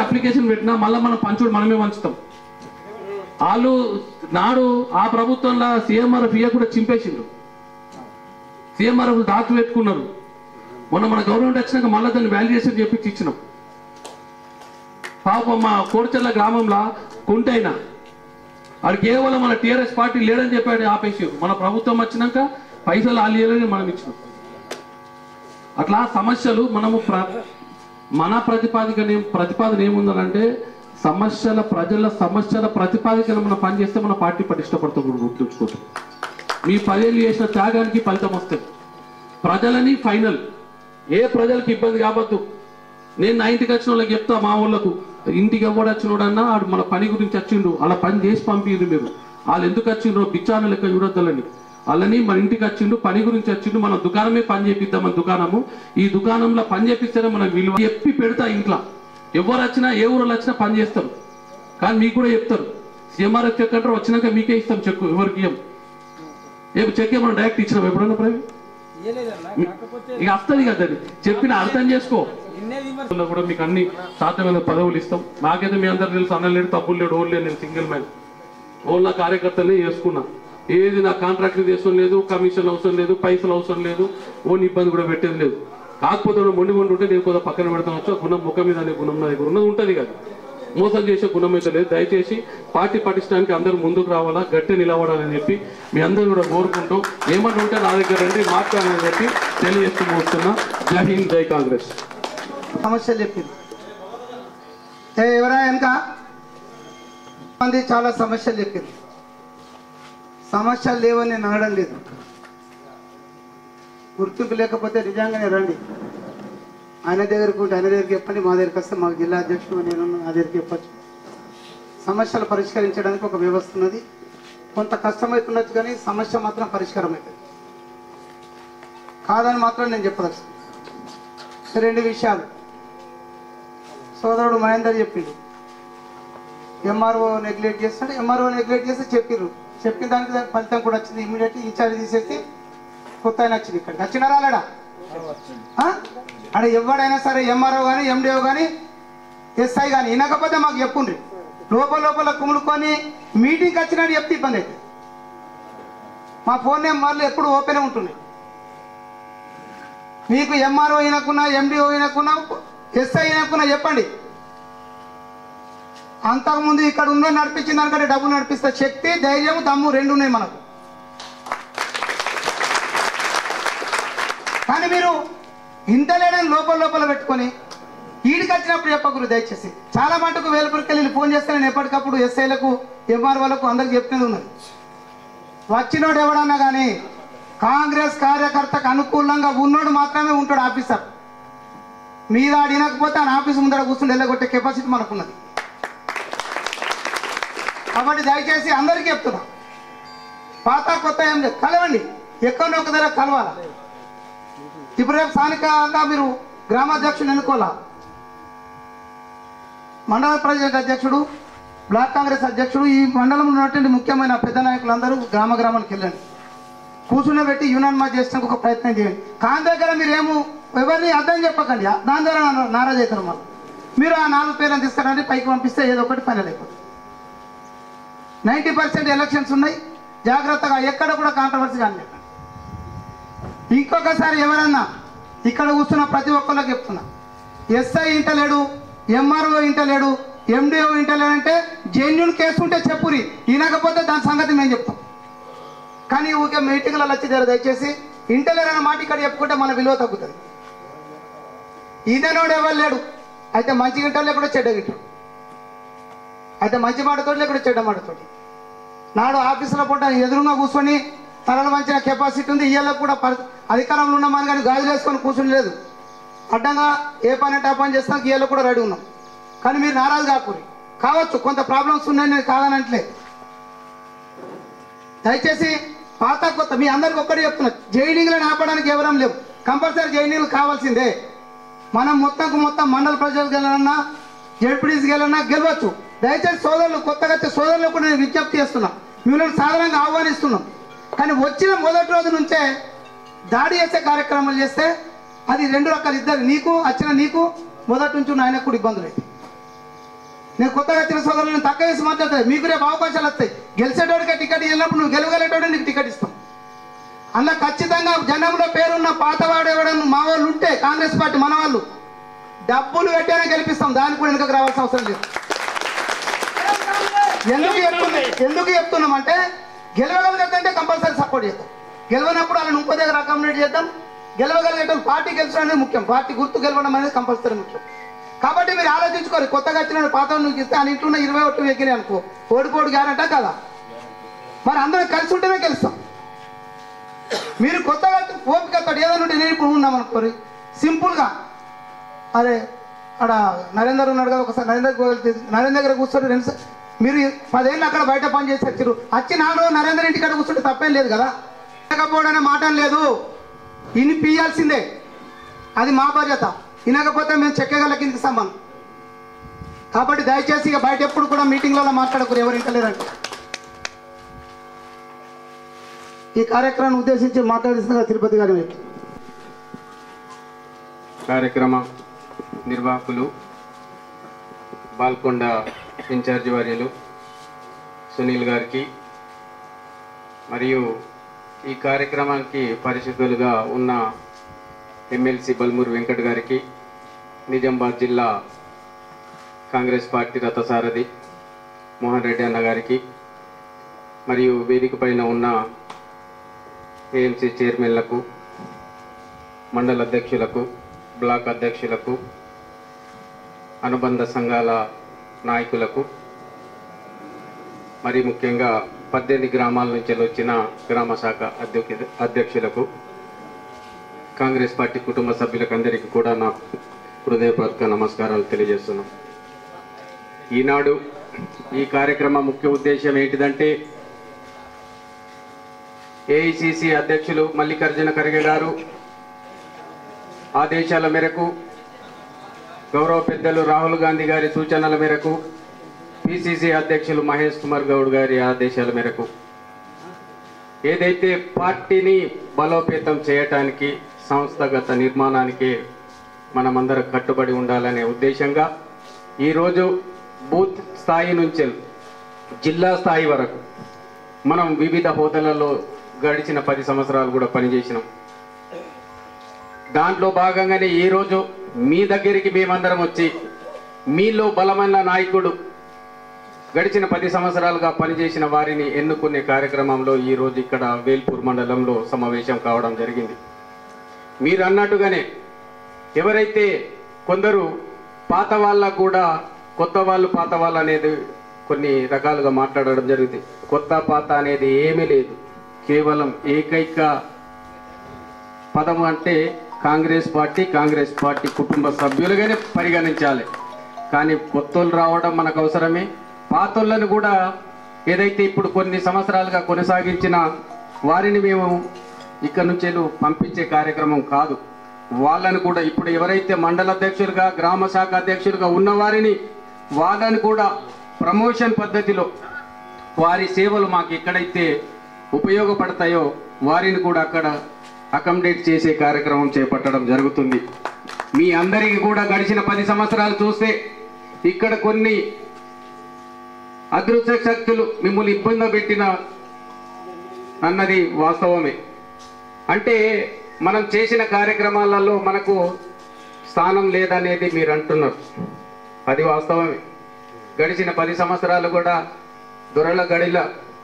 అప్లికేషన్ పెట్టినా మళ్ళీ మనం పంచుడు మనమే పంచుతాం. వాళ్ళు నాడు ఆ ప్రభుత్వంలో సీఎంఆర్ఎఫ్ కూడా చింపేసిండ్రు. సీఎంఆర్ఎఫ్ దాచి పెట్టుకున్నారు. మొన్న మన గవర్నమెంట్ వచ్చినాక మళ్ళీ దాన్ని వాల్యుయేషన్ చేపించి ఇచ్చినాం. పాపం మా కోడిచెల్ల గ్రామంలో కుంటైనా అది కేవలం మన టీఆర్ఎస్ పార్టీ లేడని చెప్పాడు, ఆపేసి మన ప్రభుత్వం వచ్చినాక పైసలు ఆలేదని మనం ఇచ్చినాం. అట్లా సమస్యలు మనము మన ప్రతిపాదన ఏముందనంటే ప్రజల సమస్యల ప్రతిపాదికన మనం పనిచేస్తే మన పార్టీ పటిష్టపడతాం. గుర్తుంచుకుంటాం. మీ 10 ఏళ్ళు చేసిన త్యాగానికి ఫలితం వస్తుంది. ప్రజలని ఫైనల్, ఏ ప్రజలకు ఇబ్బంది కావద్దు. నేను నా ఇంటికి వచ్చిన వాళ్ళకి చెప్తా, మా వాళ్ళకు ఇంటికి ఎవడు వచ్చినోడన్నా ఆడు మన పని గురించి వచ్చిండు, అలా పని చేసి పంపిరు. మీరు వాళ్ళు ఎందుకు వచ్చిండ్రో బిచ్చాను లెక్క చూడొద్దని. వాళ్ళని మన ఇంటికి వచ్చిండు, పని గురించి వచ్చిండు, మన దుకాణమే పని చేపిద్దామని దుకాణము. ఈ దుకాణంలో పని చేపిస్తేనే మనకు విలువ. చెప్పి పెడతా, ఇంట్లో ఎవరు వచ్చినా ఏ ఊరు వచ్చినా పని చేస్తారు. కానీ మీకు కూడా చెప్తారు, సీఎంఆర్ఎఫ్ చెక్ అంటారు, వచ్చినాక మీకే ఇస్తాం చెక్, ఎవరికి ఇయ్యం. చెక్ ఏమన్నా డైరెక్ట్ ఇచ్చినాం ఎప్పుడన్నా ప్రైవేట్ ఇక వస్తుంది కదా, చెప్పిన అర్థం చేసుకో. కూడా మీకు అన్ని సాధ్యమైన పదవులు ఇస్తాం. నాకైతే మీ అందరు తెలుసు, అన్న లేడు, తప్పులు లేడు, ఓన్ లేదు. నేను సింగిల్ మ్యాన్, ఓన్ నా కార్యకర్తలే చేసుకున్నా. ఏది నా కాంట్రాక్ట్ అవసరం లేదు, కమిషన్ అవసరం లేదు, పైసలు అవసరం లేదు, ఓన్ ఇబ్బంది కూడా పెట్టేది లేదు. కాకపోతే మొండి ఉంటే నేను కొంత పక్కన పెడతాను. గుణం ముఖం మీద అనే గుణం నా దగ్గర ఉన్నది ఉంటుంది కదా, మోసం చేసే గుణం అయితే లేదు. దయచేసి పార్టీ పటిష్టానికి అందరూ ముందుకు రావాలా, గట్టి నిలబడాలని చెప్పి మీ అందరూ కూడా కోరుకుంటూ, ఏమన్నా ఉంటే నా దగ్గర రండి మాట్లాడాలని చెప్పి తెలియజేస్తూ వస్తున్నా. జై హింద్, జై కాంగ్రెస్. సమస్యలు చెప్పింది ఎవరా వెనక మంది చాలా సమస్యలు చెప్పింది. సమస్యలు లేవని నేను అనడం లేదు. గుర్తింపు లేకపోతే నిజంగానే రండి, ఆయన దగ్గరికి ఉంటే ఆయన దగ్గరికి చెప్పండి, మా దగ్గరికి వస్తే మాకు జిల్లా అధ్యక్షుడు నేను నా దగ్గరికి చెప్పచ్చు. సమస్యలు పరిష్కరించడానికి ఒక వ్యవస్థ ఉన్నది. కొంత కష్టమవుతుండొచ్చు కానీ సమస్య మాత్రం పరిష్కారం అవుతుంది కాదని మాత్రం నేను చెప్పదచ్చు. 2 విషయాలు సోదరుడు మహేందర్ చెప్పిండు, ఎంఆర్ఓ నెగ్లెక్ట్ చేస్తాడు. ఎంఆర్ఓ నెగ్లెక్ట్ చేస్తే చెప్పిన దానికి ఫలితం కూడా వచ్చింది. ఇమీడియట్లీ ఇన్ఛార్జ్ తీసేసి కొత్త ఆయన వచ్చింది. ఇక్కడికి వచ్చినా రాలేడా? అక్కడ ఎవడైనా సరే ఎంఆర్ఓ కానీ ఎండిఓ కానీ ఎస్ఐ కానీ వినకపోతే మాకు చెప్పుండ్రి. లోపల కుములుకొని మీటింగ్కి వచ్చినట్టు చెప్తే ఇబ్బంది అవుతుంది. మా ఫోన్ నెంబర్లు ఎప్పుడు ఓపెన్ ఉంటున్నాయి. మీకు ఎంఆర్ఓ వినకున్నా, ఎండిఓ వినకున్నా, ఎస్ఐ వినకున్నా చెప్పండి. అంతకుముందు ఇక్కడ ఉన్న నడిపించిన దానికంటే డబ్బులు నడిపిస్తే శక్తి, ధైర్యం, దమ్ము 2 ఉన్నాయి మనకు. కానీ మీరు ఇంత లేడని లోపల పెట్టుకొని ఈడికి వచ్చినప్పుడు చెప్పకూడదు దయచేసి. చాలా మటుకు వేలుపురికి వెళ్ళి ఫోన్ చేస్తే నేను ఎప్పటికప్పుడు ఎస్ఐలకు, ఎంఆర్ఓలకు అందరికి చెప్తున్నది ఉన్నది. వచ్చినోడు ఎవడన్నా కానీ కాంగ్రెస్ కార్యకర్తకు అనుకూలంగా ఉన్నోడు మాత్రమే ఉంటాడు ఆఫీసర్. మీద అడిగినకపోతే ఆయన ఆఫీస్ ముందర కూర్చుని వెళ్ళగొట్టే కెపాసిటీ మనకున్నది. కాబట్టి దయచేసి అందరికీ చెప్తున్నా, పాత కొత్త ఏం లేదు, కలవండి. ఎక్కడో ఒక దగ్గర కలవాలా. ఇప్పుడు రేపు స్థానికంగా మీరు గ్రామాధ్యక్షుడు ఎన్నుకోవాలా, మండల ప్రెసిడెంట్ అధ్యక్షుడు, బ్లాక్ కాంగ్రెస్ అధ్యక్షుడు, ఈ మండలంలో ఉన్నటువంటి ముఖ్యమైన పెద్ద నాయకులందరూ గ్రామానికి వెళ్ళండి. కూర్చుని పెట్టి యూనానిమస్ చేసడానికి ఒక ప్రయత్నం చేయండి. కాని దగ్గర మీరు ఎవరిని అర్థం చెప్పకండి, దాని ద్వారా నారాజ్ అవుతారు. మనం మీరు ఆ 4 పేర్లను తీసుకురండి, పైకి పంపిస్తే ఏదో ఒకటి ఫైనల్ అయిపోతుంది. 90% ఎలక్షన్స్ ఉన్నాయి, జాగ్రత్తగా ఎక్కడ కూడా కాంట్రవర్సీ కానీ. ఇంకొకసారి ఎవరన్నా ఇక్కడ కూర్చున్న ప్రతి ఒక్కరికి చెప్తున్నా, ఎస్ఐ ఇంటలేడు, ఎంఆర్ఓ ఇంటలేడు, ఎండిఓ ఇంటలేడంటే జెన్యున్ కేసు ఉంటే చెప్పురి, వినకపోతే దాని సంగతి మేము చెప్తాం. కానీ ఊరికే మీటింగ్లలో వచ్చి దయచేసి ఇంటలేరన్న మాట ఇక్కడ చెప్పుకుంటే మన విలువ తగ్గుతుంది. ఇదేనోడు ఎవరు లేడు, అయితే మంచి గింటలు లేకుండా చెడ్డ గింటలు, అయితే మంచి మాటతోటి లేకుండా చెడ్డ మాటతోటి. నాడు ఆఫీసులో పూట ఎదురుగా కూర్చొని తలలు మంచిన కెపాసిటీ ఉంది, ఇయ్యాలకు కూడా అధికారంలో ఉన్నామని కానీ గాజులు వేసుకొని కూర్చొని లేదు. అడ్డంగా ఏ పని అంటే ఆ పని చేస్తాం, ఇయ్యాలకు కూడా రెడీ ఉన్నాం. కానీ మీరు నారాజు కాకూరి, కావచ్చు కొంత ప్రాబ్లమ్స్ ఉన్నాయి, నేను కాదనట్లే. దయచేసి పాత కొత్త మీ అందరికి ఒక్కటి చెప్తున్నా, జైనింగ్లను ఆపడానికి ఎవరం లేవు, కంపల్సరీ జైనింగ్లు కావాల్సిందే. మనం మొత్తం మండల ప్రజలకు వెళ్ళాలన్నా జడ్పీటీసీకి వెళ్ళాలన్నా గెలవచ్చు. దయచేసి సోదరులు, కొత్తగా వచ్చే సోదరులకు కూడా నేను విజ్ఞప్తి చేస్తున్నా, మిమ్మల్ని సాధారణంగా ఆహ్వానిస్తున్నాం. కానీ వచ్చిన మొదటి రోజు నుంచే దాడి చేసే కార్యక్రమాలు చేస్తే అది రెండు రకాలు, ఇద్దరు నీకు వచ్చిన నీకు మొదటి నుంచి ఉన్న ఆయనకు కూడా ఇబ్బందులు అయితే. నేను కొత్తగా వచ్చిన సోదరులను తక్కువ వేసి మాట్లాడతాయి, మీకు రేపు అవకాశాలు వస్తాయి. గెలిచేటోడికే టికెట్ వెళ్ళినప్పుడు నువ్వు గెలవగలేటోడే నీకు టికెట్ ఇస్తాం. అందులో ఖచ్చితంగా జనంలో పేరున్న పాతవాడు ఎవడన్నా మా వాళ్ళు ఉంటే కాంగ్రెస్ పార్టీ మన వాళ్ళు డబ్బులు పెట్టానే గెలిపిస్తాం, దానికి కూడా వెనుకకు రావాల్సిన అవసరం లేదు. ఎందుకు చెప్తున్నామంటే గెలవగలిగితే కంపల్సరీ సపోర్ట్ చేద్దాం, గెలవనప్పుడు వాళ్ళని ఇంకో దగ్గర అకామిడేట్ చేద్దాం. గెలవగలిగేటప్పుడు పార్టీ గెలిచడం అనేది ముఖ్యం, పార్టీ గుర్తు గెలవడం అనేది కంపల్సరీ ముఖ్యం. కాబట్టి మీరు ఆలోచించుకోరు, కొత్తగా వచ్చిన పాత నువ్వు ఇస్తే ఆయన ఇంట్లో 21 ఎక్కినాయి అనుకో, ఓడిపోడు గ్యారంటీ కదా. మరి అందరం కలిసి ఉంటేనే గెలుస్తాం. మీరు కొత్తగా ఓపికతో ఏదైనా ఉంటే నేను ఇప్పుడు ఉన్నాం అనుకోరి, సింపుల్గా అరే అక్కడ నరేందర్ ఉన్నాడు కదా, ఒకసారి నరేంద్ర దగ్గర కూర్చొని మీరు 10 ఏళ్ళు అక్కడ బయట పని చేసి వచ్చారు, వచ్చి 4 రోజులు నరేంద్ర ఇంటి కాడ కూర్చుంటే తప్పేం లేదు కదా. వినకపోవడం అనే మాట లేదు, ఇన్ని పీయాల్సిందే, అది మా బాధ్యత. వినకపోతే మేము చెక్కగల కిందకి సమానం. కాబట్టి దయచేసి ఇక బయట ఎప్పుడు కూడా మీటింగ్లలో మాట్లాడకూరు, ఎవరు ఇంటలేరంటే. ఈ కార్యక్రమాన్ని ఉద్దేశించి మాట్లాడిస్తున్న తిరుపతి గారి కార్యక్రమ నిర్వాహకులు, బాల్కొండ ఇన్ఛార్జి వర్యులు సునీల్ గారికి, మరియు ఈ కార్యక్రమానికి పరిశుద్ధులుగా ఉన్న ఎమ్మెల్సీ బల్మూరు వెంకట్ గారికి, నిజామాబాద్ జిల్లా కాంగ్రెస్ పార్టీ రథసారథి మోహన్ రెడ్డి అన్న గారికి, మరియు వేదిక పైన ఉన్న ఏఎంసీ చైర్మన్లకు, మండల అధ్యక్షులకు, బ్లాక్ అధ్యక్షులకు, అనుబంధ సంఘాల నాయకులకు, మరి ముఖ్యంగా 18 గ్రామాల నుంచి వచ్చిన గ్రామ శాఖ అధ్యక్షులకు, కాంగ్రెస్ పార్టీ కుటుంబ సభ్యులకు అందరికీ కూడా నా హృదయపూర్వక నమస్కారాలు తెలియజేస్తున్నాం. ఈనాడు ఈ కార్యక్రమ ముఖ్య ఉద్దేశం ఏంటిదంటే, ఏఐసిసి అధ్యక్షులు మల్లికార్జున ఖర్గే గారు ఆదేశాల మేరకు, గౌరవ పెద్దలు రాహుల్ గాంధీ గారి సూచనల మేరకు, పిసిసి అధ్యక్షులు మహేష్ కుమార్ గౌడ్ గారి ఆదేశాల మేరకు ఏదైతే పార్టీని బలోపేతం చేయటానికి, సంస్థాగత నిర్మాణానికి మనమందరం కట్టుబడి ఉండాలనే ఉద్దేశంగా ఈరోజు బూత్ స్థాయి నుంచి జిల్లా స్థాయి వరకు మనం వివిధ హోదాలలో గడిచిన 10 సంవత్సరాలు కూడా పనిచేసినాం. దాంట్లో భాగంగానే ఈరోజు మీ దగ్గరికి మేమందరం వచ్చి, మీలో బలమైన నాయకుడు గడిచిన 10 సంవత్సరాలుగా పనిచేసిన వారిని ఎన్నుకునే కార్యక్రమంలో ఈరోజు ఇక్కడ వేల్పూర్ మండలంలో సమావేశం కావడం జరిగింది. మీరు అన్నట్టుగానే ఎవరైతే కొందరు పాత వాళ్ళకు కూడా కొత్త వాళ్ళు పాత వాళ్ళు అనేది కొన్ని రకాలుగా మాట్లాడడం జరుగుతుంది. కొత్త పాత అనేది ఏమీ లేదు, కేవలం ఏకైక పదం అంటే కాంగ్రెస్ పార్టీ కుటుంబ సభ్యులుగానే పరిగణించాలి. కానీ కొత్తోళ్ళు రావడం మనకు అవసరమే. పాతోళ్ళను కూడా ఏదైతే ఇప్పుడు కొన్ని సంవత్సరాలుగా కొనసాగించిన వారిని మేము ఇక్కడ నుంచి పంపించే కార్యక్రమం కాదు. వాళ్ళను కూడా ఇప్పుడు ఎవరైతే మండల అధ్యక్షులుగా, గ్రామ శాఖ అధ్యక్షులుగా ఉన్న వారిని, వాళ్ళని కూడా ప్రమోషన్ పద్ధతిలో వారి సేవలు మాకు ఎక్కడైతే ఉపయోగపడతాయో వారిని కూడా అక్కడ అకామిడేట్ చేసే కార్యక్రమం చేపట్టడం జరుగుతుంది. మీ అందరికీ కూడా గడిచిన 10 సంవత్సరాలు చూస్తే ఇక్కడ కొన్ని అదృశ్య శక్తులు మిమ్మల్ని ఇబ్బంది పెట్టిన అన్నది వాస్తవమే. అంటే మనం చేసిన కార్యక్రమాలలో మనకు స్థానం లేదనేది మీరు అంటున్నారు. అది వాస్తవమే. గడిచిన 10 సంవత్సరాలు కూడా దొరల గడిల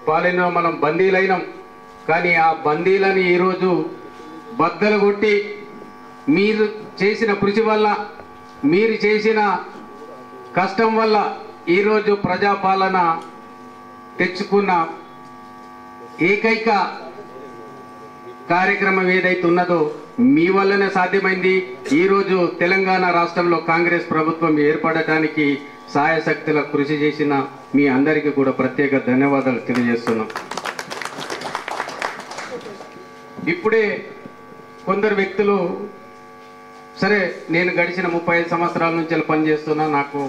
పాలన మనం బందీలైనాం. కానీ ఆ బందీలని ఈరోజు బద్దలు కొట్టి మీరు చేసిన కృషి వల్ల, మీరు చేసిన కష్టం వల్ల ఈరోజు ప్రజాపాలన తెచ్చుకున్న ఏకైక కార్యక్రమం ఏదైతే ఉన్నదో మీ వల్లనే సాధ్యమైంది. ఈరోజు తెలంగాణ రాష్ట్రంలో కాంగ్రెస్ ప్రభుత్వం ఏర్పడటానికి సాయశక్తుల కృషి చేసిన మీ అందరికీ కూడా ప్రత్యేక ధన్యవాదాలు తెలియజేస్తున్నాం. ఇప్పుడే కొందరు వ్యక్తులు, సరే నేను గడిచిన 35 సంవత్సరాల నుంచి పనిచేస్తున్నా, నాకు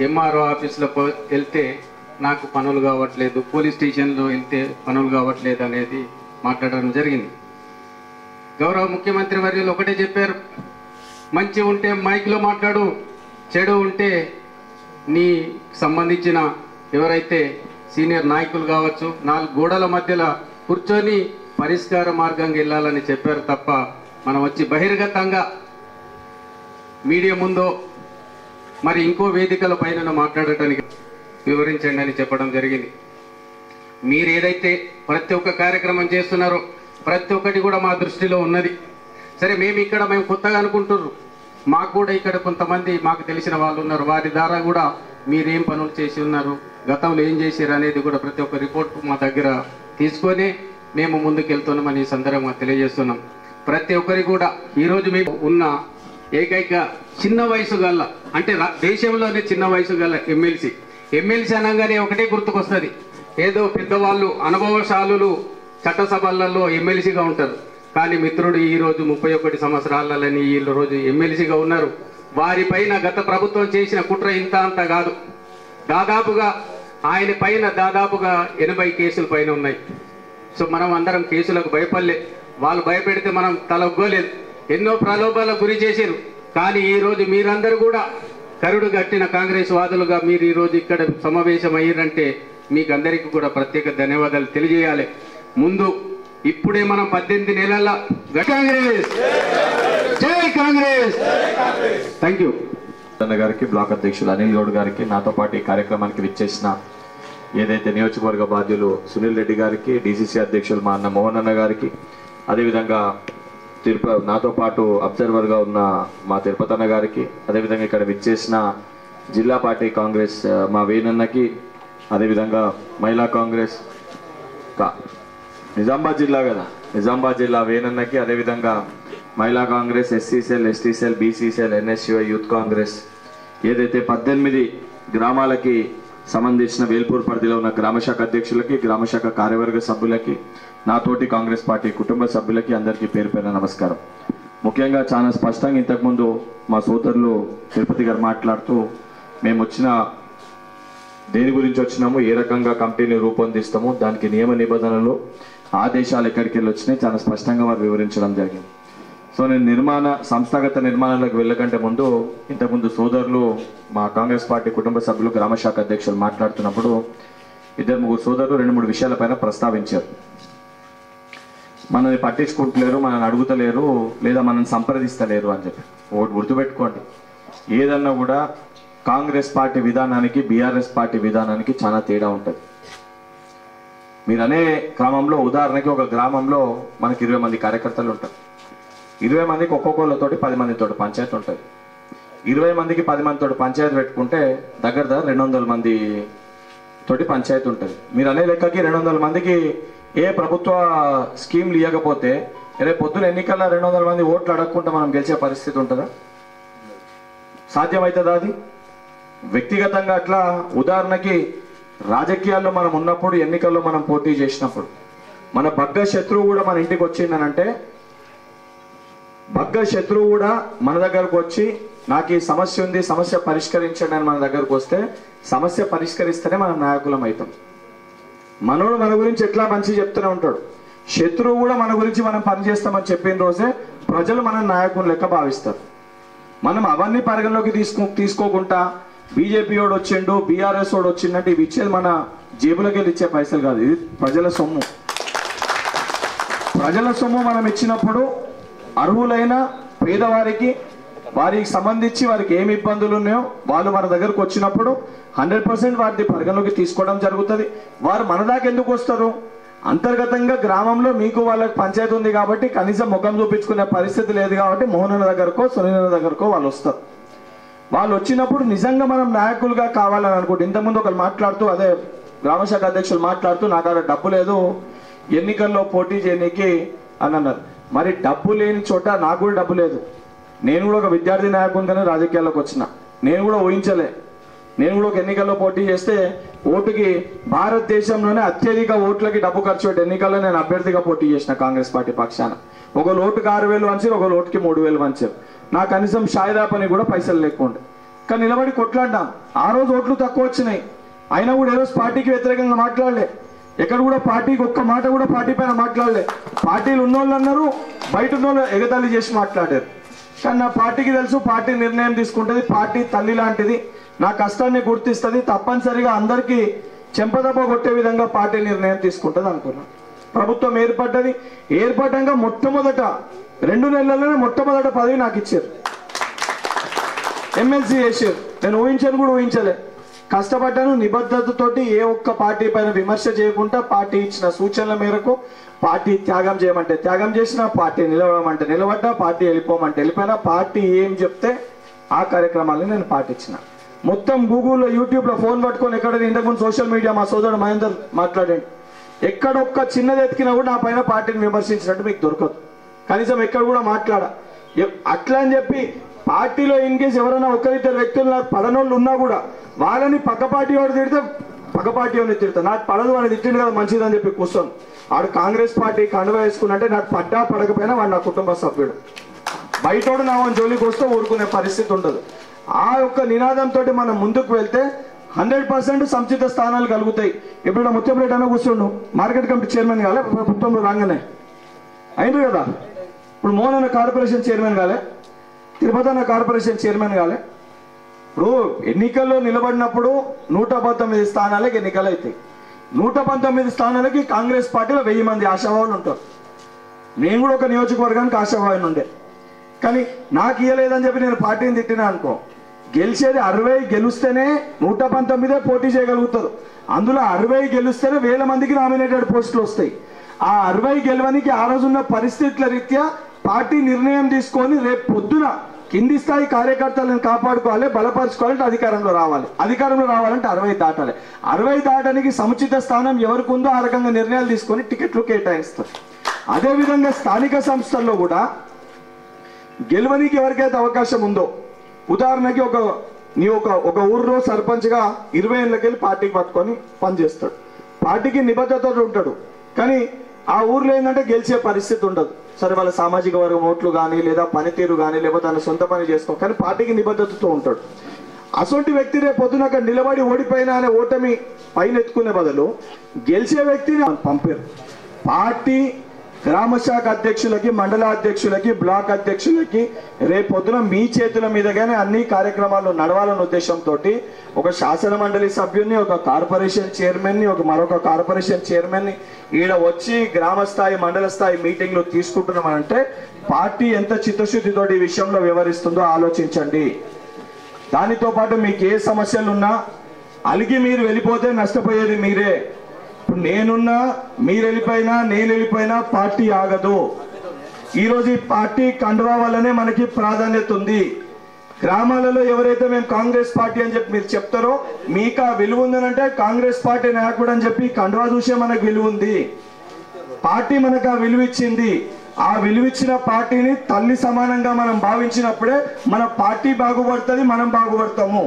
ఎంఆర్ఓ ఆఫీస్లో వెళ్తే నాకు పనులు కావట్లేదు, పోలీస్ స్టేషన్లో వెళ్తే పనులు కావట్లేదు అనేది మాట్లాడడం జరిగింది. గౌరవ ముఖ్యమంత్రి వర్యులు ఒకటే చెప్పారు, మంచి ఉంటే మైక్లో మాట్లాడు, చెడు ఉంటే నీ సంబంధించిన ఎవరైతే సీనియర్ నాయకులు కావచ్చు 4 గోడల మధ్యలో కూర్చొని పరిష్కార మార్గంగా వెళ్ళాలని చెప్పారు తప్ప మనం వచ్చి బహిర్గతంగా మీడియా ముందో మరి ఇంకో వేదికల పైన మాట్లాడటానికి వివరించండి అని చెప్పడం జరిగింది. మీరు ఏదైతే ప్రతి ఒక్క కార్యక్రమం చేస్తున్నారో ప్రతి ఒక్కటి కూడా మా దృష్టిలో ఉన్నది. సరే మేము కొత్తగా అనుకుంటున్నారు, మాకు కూడా ఇక్కడ కొంతమంది మాకు తెలిసిన వాళ్ళు ఉన్నారు, వారి ద్వారా కూడా మీరేం పనులు చేసి ఉన్నారు, గతంలో ఏం చేశారు అనేది కూడా ప్రతి ఒక్క రిపోర్ట్ మా దగ్గర తీసుకొని మేము ముందుకెళ్తున్నామని ఈ సందర్భంగా తెలియజేస్తున్నాం. ప్రతి ఒక్కరి కూడా ఈరోజు మేము ఉన్న ఏకైక చిన్న వయసు గల్ల, అంటే దేశంలోనే చిన్న వయసు గల్ల ఎమ్మెల్సీ అనగానే ఒకటే గుర్తుకొస్తుంది, ఏదో పెద్దవాళ్ళు అనుభవశాలులు చట్టసభలలో ఎమ్మెల్సీగా ఉంటారు. కానీ మిత్రుడు ఈరోజు 31 సంవత్సరాలని ఈ రోజు ఎమ్మెల్సీగా ఉన్నారు. వారిపైన గత ప్రభుత్వం చేసిన కుట్ర ఇంత అంత కాదు, దాదాపుగా ఆయన పైన 80 కేసుల పైన ఉన్నాయి. సో మనం అందరం కేసులకు భయపడలే, వాళ్ళు భయపెడితే మనం తలొగ్గలేదు, ఎన్నో ప్రలోభాలకు గురి చేశారు. కానీ ఈరోజు మీరందరూ కూడా కరుడు గట్టిన కాంగ్రెస్ వాదులుగా మీరు ఈరోజు ఇక్కడ సమావేశం అయ్యారంటే మీకు అందరికీ కూడా ప్రత్యేక ధన్యవాదాలు తెలియజేయాలి. ముందు ఇప్పుడే మనం 18 నెలల కాంగ్రెస్, జై కాంగ్రెస్. థ్యాంక్ యూ గారికి, బ్లాక్ అధ్యక్షులు అనిల్ గౌడ్ గారికి, నాతో పాటు ఈ కార్యక్రమానికి విచ్చేసిన ఏదైతే నియోజకవర్గ బాధ్యులు సునీల్ రెడ్డి గారికి, డిసిసి అధ్యక్షులు మా అన్న మోహన్ అన్న గారికి, అదేవిధంగా నాతో పాటు అబ్జర్వర్గా ఉన్న మా తిరుపతి అన్న గారికి, అదేవిధంగా ఇక్కడ విచ్చేసిన జిల్లా పార్టీ కాంగ్రెస్ మా వేణన్నకి, అదేవిధంగా మహిళా కాంగ్రెస్ నిజామాబాద్ జిల్లా కదా, నిజామాబాద్ జిల్లా వేణన్నకి, అదేవిధంగా మహిళా Congress, SC cell, ST cell, BC cell, NSUI youth Congress ఏదైతే 18 గ్రామాలకి సంబంధించిన వేల్పూర్ పరిధిలో ఉన్న గ్రామశాఖ అధ్యక్షులకి, గ్రామశాఖ కార్యవర్గ సభ్యులకి, నాతోటి కాంగ్రెస్ పార్టీ కుటుంబ సభ్యులకి అందరికీ పేరు పేరున నమస్కారం. ముఖ్యంగా చాలా స్పష్టంగా ఇంతకుముందు మా సోదరులు తిరుపతి గారు మాట్లాడుతూ మేము వచ్చిన దేని గురించి వచ్చినాము, ఏ రకంగా కమిటీని రూపొందిస్తాము, దానికి నియమ నిబంధనలు ఆదేశాలు ఎక్కడికి వెళ్ళి వచ్చినాయి చాలా స్పష్టంగా వారు వివరించడం జరిగింది. సో నేను సంస్థాగత నిర్మాణాలకు వెళ్ళకంటే ముందు ఇంతకుముందు సోదరులు మా కాంగ్రెస్ పార్టీ కుటుంబ సభ్యులు గ్రామశాఖ అధ్యక్షులు మాట్లాడుతున్నప్పుడు 2-3 సోదరులు 2-3 విషయాలపైన ప్రస్తావించారు. మనల్ని పట్టించుకుంటలేరు, మనల్ని అడుగుతలేరు, లేదా మనల్ని సంప్రదిస్తలేరు అని చెప్పి. ఒకటి గుర్తుపెట్టుకోండి, ఏదన్నా కూడా కాంగ్రెస్ పార్టీ విధానానికి బీఆర్ఎస్ పార్టీ విధానానికి చాలా తేడా ఉంటుంది. మీరు అనే క్రమంలో ఉదాహరణకి ఒక గ్రామంలో మనకి 20 మంది కార్యకర్తలు ఉంటారు. 20 మందికి ఒక్కొక్కళ్ళతోటి 10 మందితోటి పంచాయతీ ఉంటుంది. 20 మందికి 10 మందితోటి పంచాయతీ పెట్టుకుంటే దగ్గర 200 మంది తోటి పంచాయతీ ఉంటుంది. మీరు అనే లెక్కకి 200 మందికి ఏ ప్రభుత్వ స్కీమ్లు ఇవ్వకపోతే రేపు పొద్దున ఎన్నికల్లో 200 మంది ఓట్లు అడగకుండా మనం గెలిచే పరిస్థితి ఉంటుందా? సాధ్యమవుతుందా? అది వ్యక్తిగతంగా అట్లా. ఉదాహరణకి రాజకీయాల్లో మనం ఉన్నప్పుడు, ఎన్నికల్లో మనం పోటీ చేసినప్పుడు మన బగ్గ శత్రువు కూడా మన ఇంటికి వచ్చిందనంటే, బగ్గ శత్రువు కూడా మన దగ్గరకు వచ్చి నాకు ఈ సమస్య ఉంది, సమస్య పరిష్కరించండి అని మన దగ్గరకు వస్తే సమస్య పరిష్కరిస్తేనే మనం నాయకులం అవుతాం. మనోడు మన గురించి ఎట్లా మంచి చెప్తూనే ఉంటాడు, శత్రువు కూడా మన గురించి మనం పనిచేస్తామని చెప్పిన రోజే ప్రజలు మన నాయకుని లెక్క భావిస్తారు. మనం అవన్నీ పరిగణలోకి తీసుకోకుండా బీజేపీ వాడు వచ్చిండు, బీఆర్ఎస్ వాడు వచ్చిందంటే ఇవి ఇచ్చేది మన జేబులకి వెళ్ళి ఇచ్చే పైసలు కాదు, ఇది ప్రజల సొమ్ము. ప్రజల సొమ్ము మనం ఇచ్చినప్పుడు అర్హులైన పేదవారికి వారికి సంబంధించి వారికి ఏమి ఇబ్బందులు ఉన్నాయో వాళ్ళు మన దగ్గరకు వచ్చినప్పుడు 100% వారిని పరిగణలోకి తీసుకోవడం జరుగుతుంది. వారు మన దాకా ఎందుకు వస్తారు? అంతర్గతంగా గ్రామంలో మీకు వాళ్ళకి పంచాయతీ ఉంది కాబట్టి కనీసం ముఖం చూపించుకునే పరిస్థితి లేదు కాబట్టి మోహన్ దగ్గరకో సునీల దగ్గరకో వాళ్ళు వస్తారు. వాళ్ళు వచ్చినప్పుడు నిజంగా మనం నాయకులుగా కావాలని అనుకుంటే ఇంతకుముందు ఒకరు మాట్లాడుతూ అదే గ్రామశాఖ అధ్యక్షులు మాట్లాడుతూ నాకు అక్కడ డబ్బు లేదు ఎన్నికల్లో పోటీ చేయడానికి అని అన్నారు. మరి డబ్బు లేని చోట నాకు కూడా డబ్బు లేదు. నేను కూడా ఒక విద్యార్థి నాయకునిగానే రాజకీయాల్లోకి వచ్చిన. నేను కూడా ఊహించలే. నేను కూడా ఒక ఎన్నికల్లో పోటీ చేస్తే ఓటుకి భారతదేశంలోనే అత్యధిక ఓట్లకి డబ్బు ఖర్చు పెట్టి ఎన్నికల్లో నేను అభ్యర్థిగా పోటీ చేసిన కాంగ్రెస్ పార్టీ పక్షాన. ఒక ఓటుకి 6,000 వంచారు, ఒక ఓటుకి 3,000 వంచారు. నాకు కనీసం షాయిదా పని కూడా పైసలు లేకుండా కానీ నిలబడి కొట్లాడ్డాం. ఆ రోజు ఓట్లు తక్కువ వచ్చినాయి అయినా కూడా ఏ రోజు పార్టీకి వ్యతిరేకంగా మాట్లాడలే. ఎక్కడ కూడా పార్టీకి ఒక్క మాట కూడా పార్టీ పైన మాట్లాడలే. పార్టీలు ఉన్నోళ్ళు అన్నారు, బయట ఉన్నోళ్ళు ఎగతాళి చేసి మాట్లాడారు. కానీ నా పార్టీకి తెలుసు పార్టీ నిర్ణయం తీసుకుంటుంది. పార్టీ తల్లి లాంటిది, నా కష్టాన్ని గుర్తిస్తుంది. తప్పనిసరిగా అందరికీ చెంపదెబ్బ కొట్టే విధంగా పార్టీ నిర్ణయం తీసుకుంటుంది అనుకున్నాను. ప్రభుత్వం ఏర్పడ్డది. ఏర్పడ్డాక మొట్టమొదట 2 నెలల్లోనే మొట్టమొదట పదవి నాకు ఇచ్చారు. ఎమ్మెల్సీ చేశారు. నేను ఊహించాను కూడా ఊహించలే. కష్టపడ్డాను నిబద్ధతతోటి. ఏ ఒక్క పార్టీ పైన విమర్శ చేయకుండా పార్టీ ఇచ్చిన సూచనల మేరకు పార్టీ త్యాగం చేయమంటే త్యాగం చేసిన, పార్టీ నిలవడమంటే నిలబడ్డా, పార్టీ వెళ్ళిపోమంటే వెళ్ళిపోయినా. పార్టీ ఏం చెప్తే ఆ కార్యక్రమాలను నేను పాటించిన. మొత్తం గూగుల్లో యూట్యూబ్లో ఫోన్ పట్టుకొని ఎక్కడ ఇంతకుముందు సోషల్ మీడియా మా సోదరుడు మహేందర్ మాట్లాడండి, ఎక్కడొక్క చిన్నది ఎత్తికినా కూడా నా పైన పార్టీని విమర్శించినట్టు మీకు దొరకదు. కనీసం ఎక్కడ కూడా మాట్లాడ. అట్లా అని చెప్పి పార్టీలో ఇన్ కేసు ఎవరైనా ఒకరిద్దరు వ్యక్తులు నాకు పడనోళ్ళు ఉన్నా కూడా వాళ్ళని పక్క పార్టీ వాడు తిడితే పక్క పార్టీ వాడిని తిడతా. నాకు పడదు వాడిని తిట్టిండు కదా మంచిదని చెప్పి కూర్చొని వాడు కాంగ్రెస్ పార్టీ కండువ వేసుకున్నట్టే నాకు పడ్డా పడకపోయినా వాడు నా కుటుంబ సభ్యుడు. బయటోడు నా జోలికి వస్తే ఊరుకునే పరిస్థితి ఉండదు. ఆ యొక్క నినాదంతో మనం ముందుకు వెళ్తే 100% సముచిత స్థానాలు కలుగుతాయి. ఇప్పుడు ముత్యంరెడ్డి అన్న కూర్చోండు మార్కెట్ కమిటీ చైర్మన్ కాలే, ప్రభుత్వంలో రాగానే అయింది కదా. ఇప్పుడు మోహన్ అన్న కార్పొరేషన్ చైర్మన్ కాలే, తిరుపతి అన్న కార్పొరేషన్ చైర్మన్ కాలే. ఇప్పుడు ఎన్నికల్లో నిలబడినప్పుడు 119 స్థానాలకి ఎన్నికలు అవుతాయి. 119 స్థానాలకి కాంగ్రెస్ పార్టీలో 1000 మంది ఆశావాహులు ఉంటారు. నేను కూడా ఒక నియోజకవర్గానికి ఆశావాహుని ఉండే. కానీ నాకు ఇవ్వలేదని చెప్పి నేను పార్టీని తిట్టినా అనుకో, గెలిచేది 60 గెలుస్తేనే 119 పోటీ చేయగలుగుతారు. అందులో 60 గెలుస్తేనే 1000 మందికి నామినేటెడ్ పోస్టులు వస్తాయి. ఆ 60 గెలవనికి ఆ రోజున్న పరిస్థితుల రీత్యా పార్టీ నిర్ణయం తీసుకొని రేపు పొద్దున కింది స్థాయి కార్యకర్తలను కాపాడుకోవాలి, బలపరచుకోవాలంటే అధికారంలో రావాలి. అధికారంలో రావాలంటే 60 దాటాలి. 60 దాటానికి సముచిత స్థానం ఎవరికి ఉందో ఆ రకంగా నిర్ణయాలు తీసుకొని టికెట్లు కేటాయిస్తారు. అదేవిధంగా స్థానిక సంస్థల్లో కూడా గెలవనికి ఎవరికైతే అవకాశం ఉందో, ఉదాహరణకి ఒక ఊర్లో సర్పంచ్గా 20 ఏళ్ళకెళ్ళి పార్టీకి పట్టుకొని పనిచేస్తాడు. పార్టీకి నిబద్ధతతో ఉంటాడు. కానీ ఆ ఊర్లో ఏంటంటే గెలిచే పరిస్థితి ఉండదు. సరే వాళ్ళ సామాజిక వర్గం ఓట్లు కానీ లేదా పనితీరు కానీ లేకపోతే తన సొంత పని చేసుకో, కానీ పార్టీకి నిబద్ధతతో ఉంటాడు. అసొంటి వ్యక్తి రేపు పొద్దున అక్కడ నిలబడి ఓడిపోయినా అనే ఓటమి పైన ఎత్తుకునే బదులు గెలిచే వ్యక్తిని పంపారు. పార్టీ గ్రామ శాఖ అధ్యక్షులకి, మండల అధ్యక్షులకి, బ్లాక్ అధ్యక్షులకి రేపు పొద్దున మీ చేతుల మీదగానే అన్ని కార్యక్రమాలు నడవాలన్న ఉద్దేశంతో ఒక శాసన మండలి సభ్యుని, ఒక కార్పొరేషన్ చైర్మన్ని, మరొక కార్పొరేషన్ చైర్మన్ని ఈడ వచ్చి గ్రామ స్థాయి మండల స్థాయి మీటింగ్లు తీసుకుంటున్నామంటే పార్టీ ఎంత చిత్తశుద్ధితో ఈ విషయంలో వ్యవహరిస్తుందో ఆలోచించండి. దానితో పాటు మీకు ఏ సమస్యలున్నా అలిగి మీరు వెళ్ళిపోతే నష్టపోయేది మీరే. ఇప్పుడు నేనున్నా, మీరు వెళ్ళిపోయినా, నేను వెళ్ళిపోయినా పార్టీ ఆగదు. ఈరోజు ఈ పార్టీ కండువా వల్లనే మనకి ప్రాధాన్యత ఉంది. గ్రామాలలో ఎవరైతే మేము కాంగ్రెస్ పార్టీ అని చెప్పి మీరు చెప్తారో మీకు ఆ విలువ ఉందనంటే కాంగ్రెస్ పార్టీ నాయకుడు అని చెప్పి కండువా చూసే మనకు విలువ ఉంది. పార్టీ మనకు ఆ విలువ ఇచ్చింది. ఆ విలువిచ్చిన పార్టీని తల్లి సమానంగా మనం భావించినప్పుడే మన పార్టీ బాగుపడుతుంది, మనం బాగుపడతాము.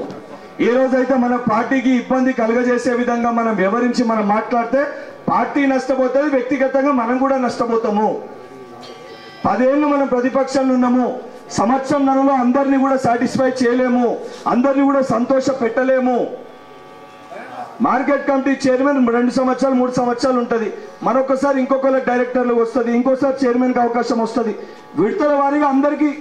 ఏ రోజైతే మన పార్టీకి ఇబ్బంది కలుగజేసే విధంగా మనం వివరించి మనం మాట్లాడితే పార్టీ నష్టపోతుంది, వ్యక్తిగతంగా మనం కూడా నష్టపోతాము. 10 ఏళ్ళు మనం ప్రతిపక్షంలో ఉన్నాము. సంవత్సరంలో అందరినీ కూడా సాటిస్ఫై చేయలేము, అందరినీ కూడా సంతోష పెట్టలేము. మార్కెట్ కమిటీ చైర్మన్ 2 సంవత్సరాలు 3 సంవత్సరాలు ఉంటుంది. మరొకసారి ఇంకొకరు డైరెక్టర్లకు వస్తుంది, ఇంకోసారి చైర్మన్కి అవకాశం వస్తుంది. విడతల వారీగా అందరికీ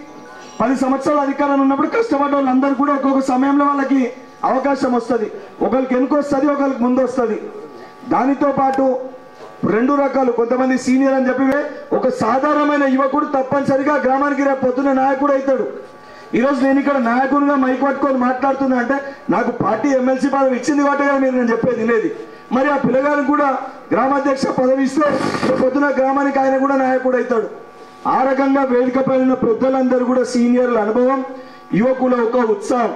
10 సంవత్సరాల అధికారం ఉన్నప్పుడు కష్టపడ్డ వాళ్ళందరూ కూడా ఒక్కొక్క సమయంలో వాళ్ళకి అవకాశం వస్తుంది. ఒకరికి వెనుక వస్తుంది, ఒకరికి ముందు వస్తుంది. దానితో పాటు రెండు రకాలు, కొంతమంది సీనియర్ అని చెప్పి ఒక సాధారణమైన యువకుడు తప్పనిసరిగా గ్రామానికి రేపు పొద్దున్న నాయకుడు అవుతాడు. ఈరోజు నేను ఇక్కడ నాయకునిగా మైక్ పట్టుకొని మాట్లాడుతున్నా అంటే నాకు పార్టీ ఎమ్మెల్సీ పదవి ఇచ్చింది కాబట్టి మీరు నేను చెప్పేది వినేది. మరి ఆ పిల్లగానికి కూడా గ్రామాధ్యక్ష పదవి ఇస్తే పొద్దున గ్రామానికి ఆయన కూడా నాయకుడు అవుతాడు. ఆ రకంగా వేదిక పైన పెద్దలందరూ కూడా సీనియర్ల అనుభవం, యువకుల ఒక ఉత్సాహం,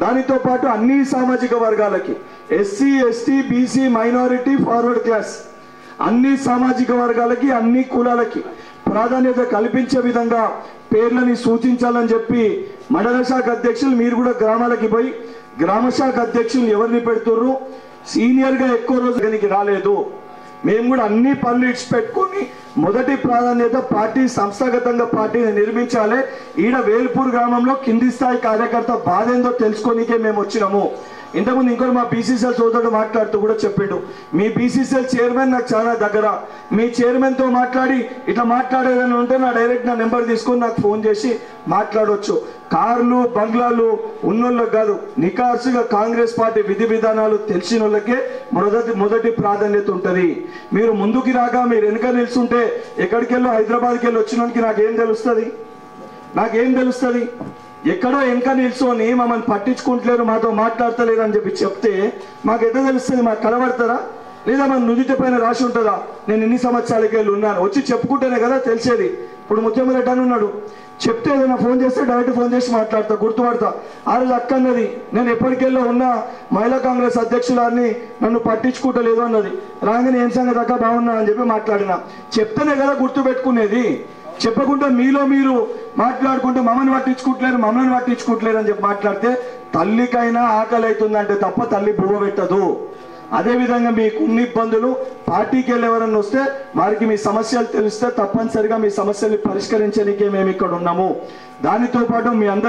దానితో పాటు అన్ని సామాజిక వర్గాలకి SC ST BC minority forward class అన్ని సామాజిక వర్గాలకి అన్ని కులాలకి ప్రాధాన్యత కల్పించే విధంగా పేర్లని సూచించాలని చెప్పి మండల శాఖ అధ్యక్షులు మీరు కూడా గ్రామాలకి పోయి గ్రామ శాఖ అధ్యక్షులు ఎవరిని పెడుతుర్రు, సీనియర్గా ఎక్కువ రోజు రాలేదు, మేము కూడా అన్ని పనులు ఇచ్చిపెట్టుకొని మొదటి ప్రాధాన్యత పార్టీ సంస్థాగతంగా పార్టీని నిర్మించాలి. ఈడ వేల్పూర్ గ్రామంలో కింది స్థాయి కార్యకర్త బాధ ఏందో తెలుసుకోనికే మేము వచ్చినాము. ఇంతకుముందు ఇంకోటి మా బీసీసీఎల్ సోదరుడు మాట్లాడుతూ కూడా చెప్పిండు, మీ బీసీసీఎల్ చైర్మన్ నాకు చాలా దగ్గర, మీ చైర్మన్తో మాట్లాడి ఇట్లా మాట్లాడేదని ఉంటే నా నెంబర్ తీసుకొని నాకు ఫోన్ చేసి మాట్లాడవచ్చు. కార్లు బంగ్లాలు ఉన్నోళ్ళకి కాదు, నికార్సుగా కాంగ్రెస్ పార్టీ విధి విధానాలు తెలిసిన వాళ్ళకే మొదటి ప్రాధాన్యత ఉంటుంది. మీరు ముందుకి రాగా మీరు వెనుక నిల్చుంటే ఎక్కడికి వెళ్ళో హైదరాబాద్కి వెళ్ళి వచ్చినోనికి నాకేం తెలుస్తుంది? ఎక్కడో వెనక నిల్చొని మమ్మల్ని పట్టించుకుంటలేరు, మాతో మాట్లాడతలేరు అని చెప్పి చెప్తే మాకు ఎట్లా తెలుస్తుంది? మాకు కనబడతారా? లేదా మన నుదిటి పైన రాసి ఉంటుందా నేను ఇన్ని సంవత్సరాలకి వెళ్ళి ఉన్నాను? వచ్చి చెప్పుకుంటేనే కదా తెలిసేది. ఇప్పుడు ముత్యమరెడ్డి అని ఉన్నాడు, చెప్తే ఏదైనా ఫోన్ చేస్తే డైరెక్ట్ ఫోన్ చేసి మాట్లాడతా, గుర్తుపడతా. ఆ రోజు అక్క అన్నది నేను ఎప్పటికెళ్ళో ఉన్న మహిళా కాంగ్రెస్ అధ్యక్షులాన్ని నన్ను పట్టించుకుంటలేదు అన్నది. రాగానే ఏం సంగతి అక్క బాగున్నా అని చెప్పి మాట్లాడినా. చెప్తేనే కదా గుర్తు పెట్టుకునేది. చెప్పకుండా మీలో మీరు మాట్లాడుకుంటే మమ్మల్ని పట్టించుకుంటలేరు అని చెప్పి మాట్లాడితే తల్లికైనా ఆకలి అవుతుందంటే తప్ప తల్లి బువ్వ పెట్టదు. అదేవిధంగా మీకున్న ఇబ్బందులు పార్టీకి వెళ్ళి ఎవరన్నా వస్తే వారికి మీ సమస్యలు తెలిస్తే తప్పనిసరిగా మీ సమస్యల్ని పరిష్కరించడానికే మేము ఇక్కడ ఉన్నాము. దానితో పాటు మీ అందరూ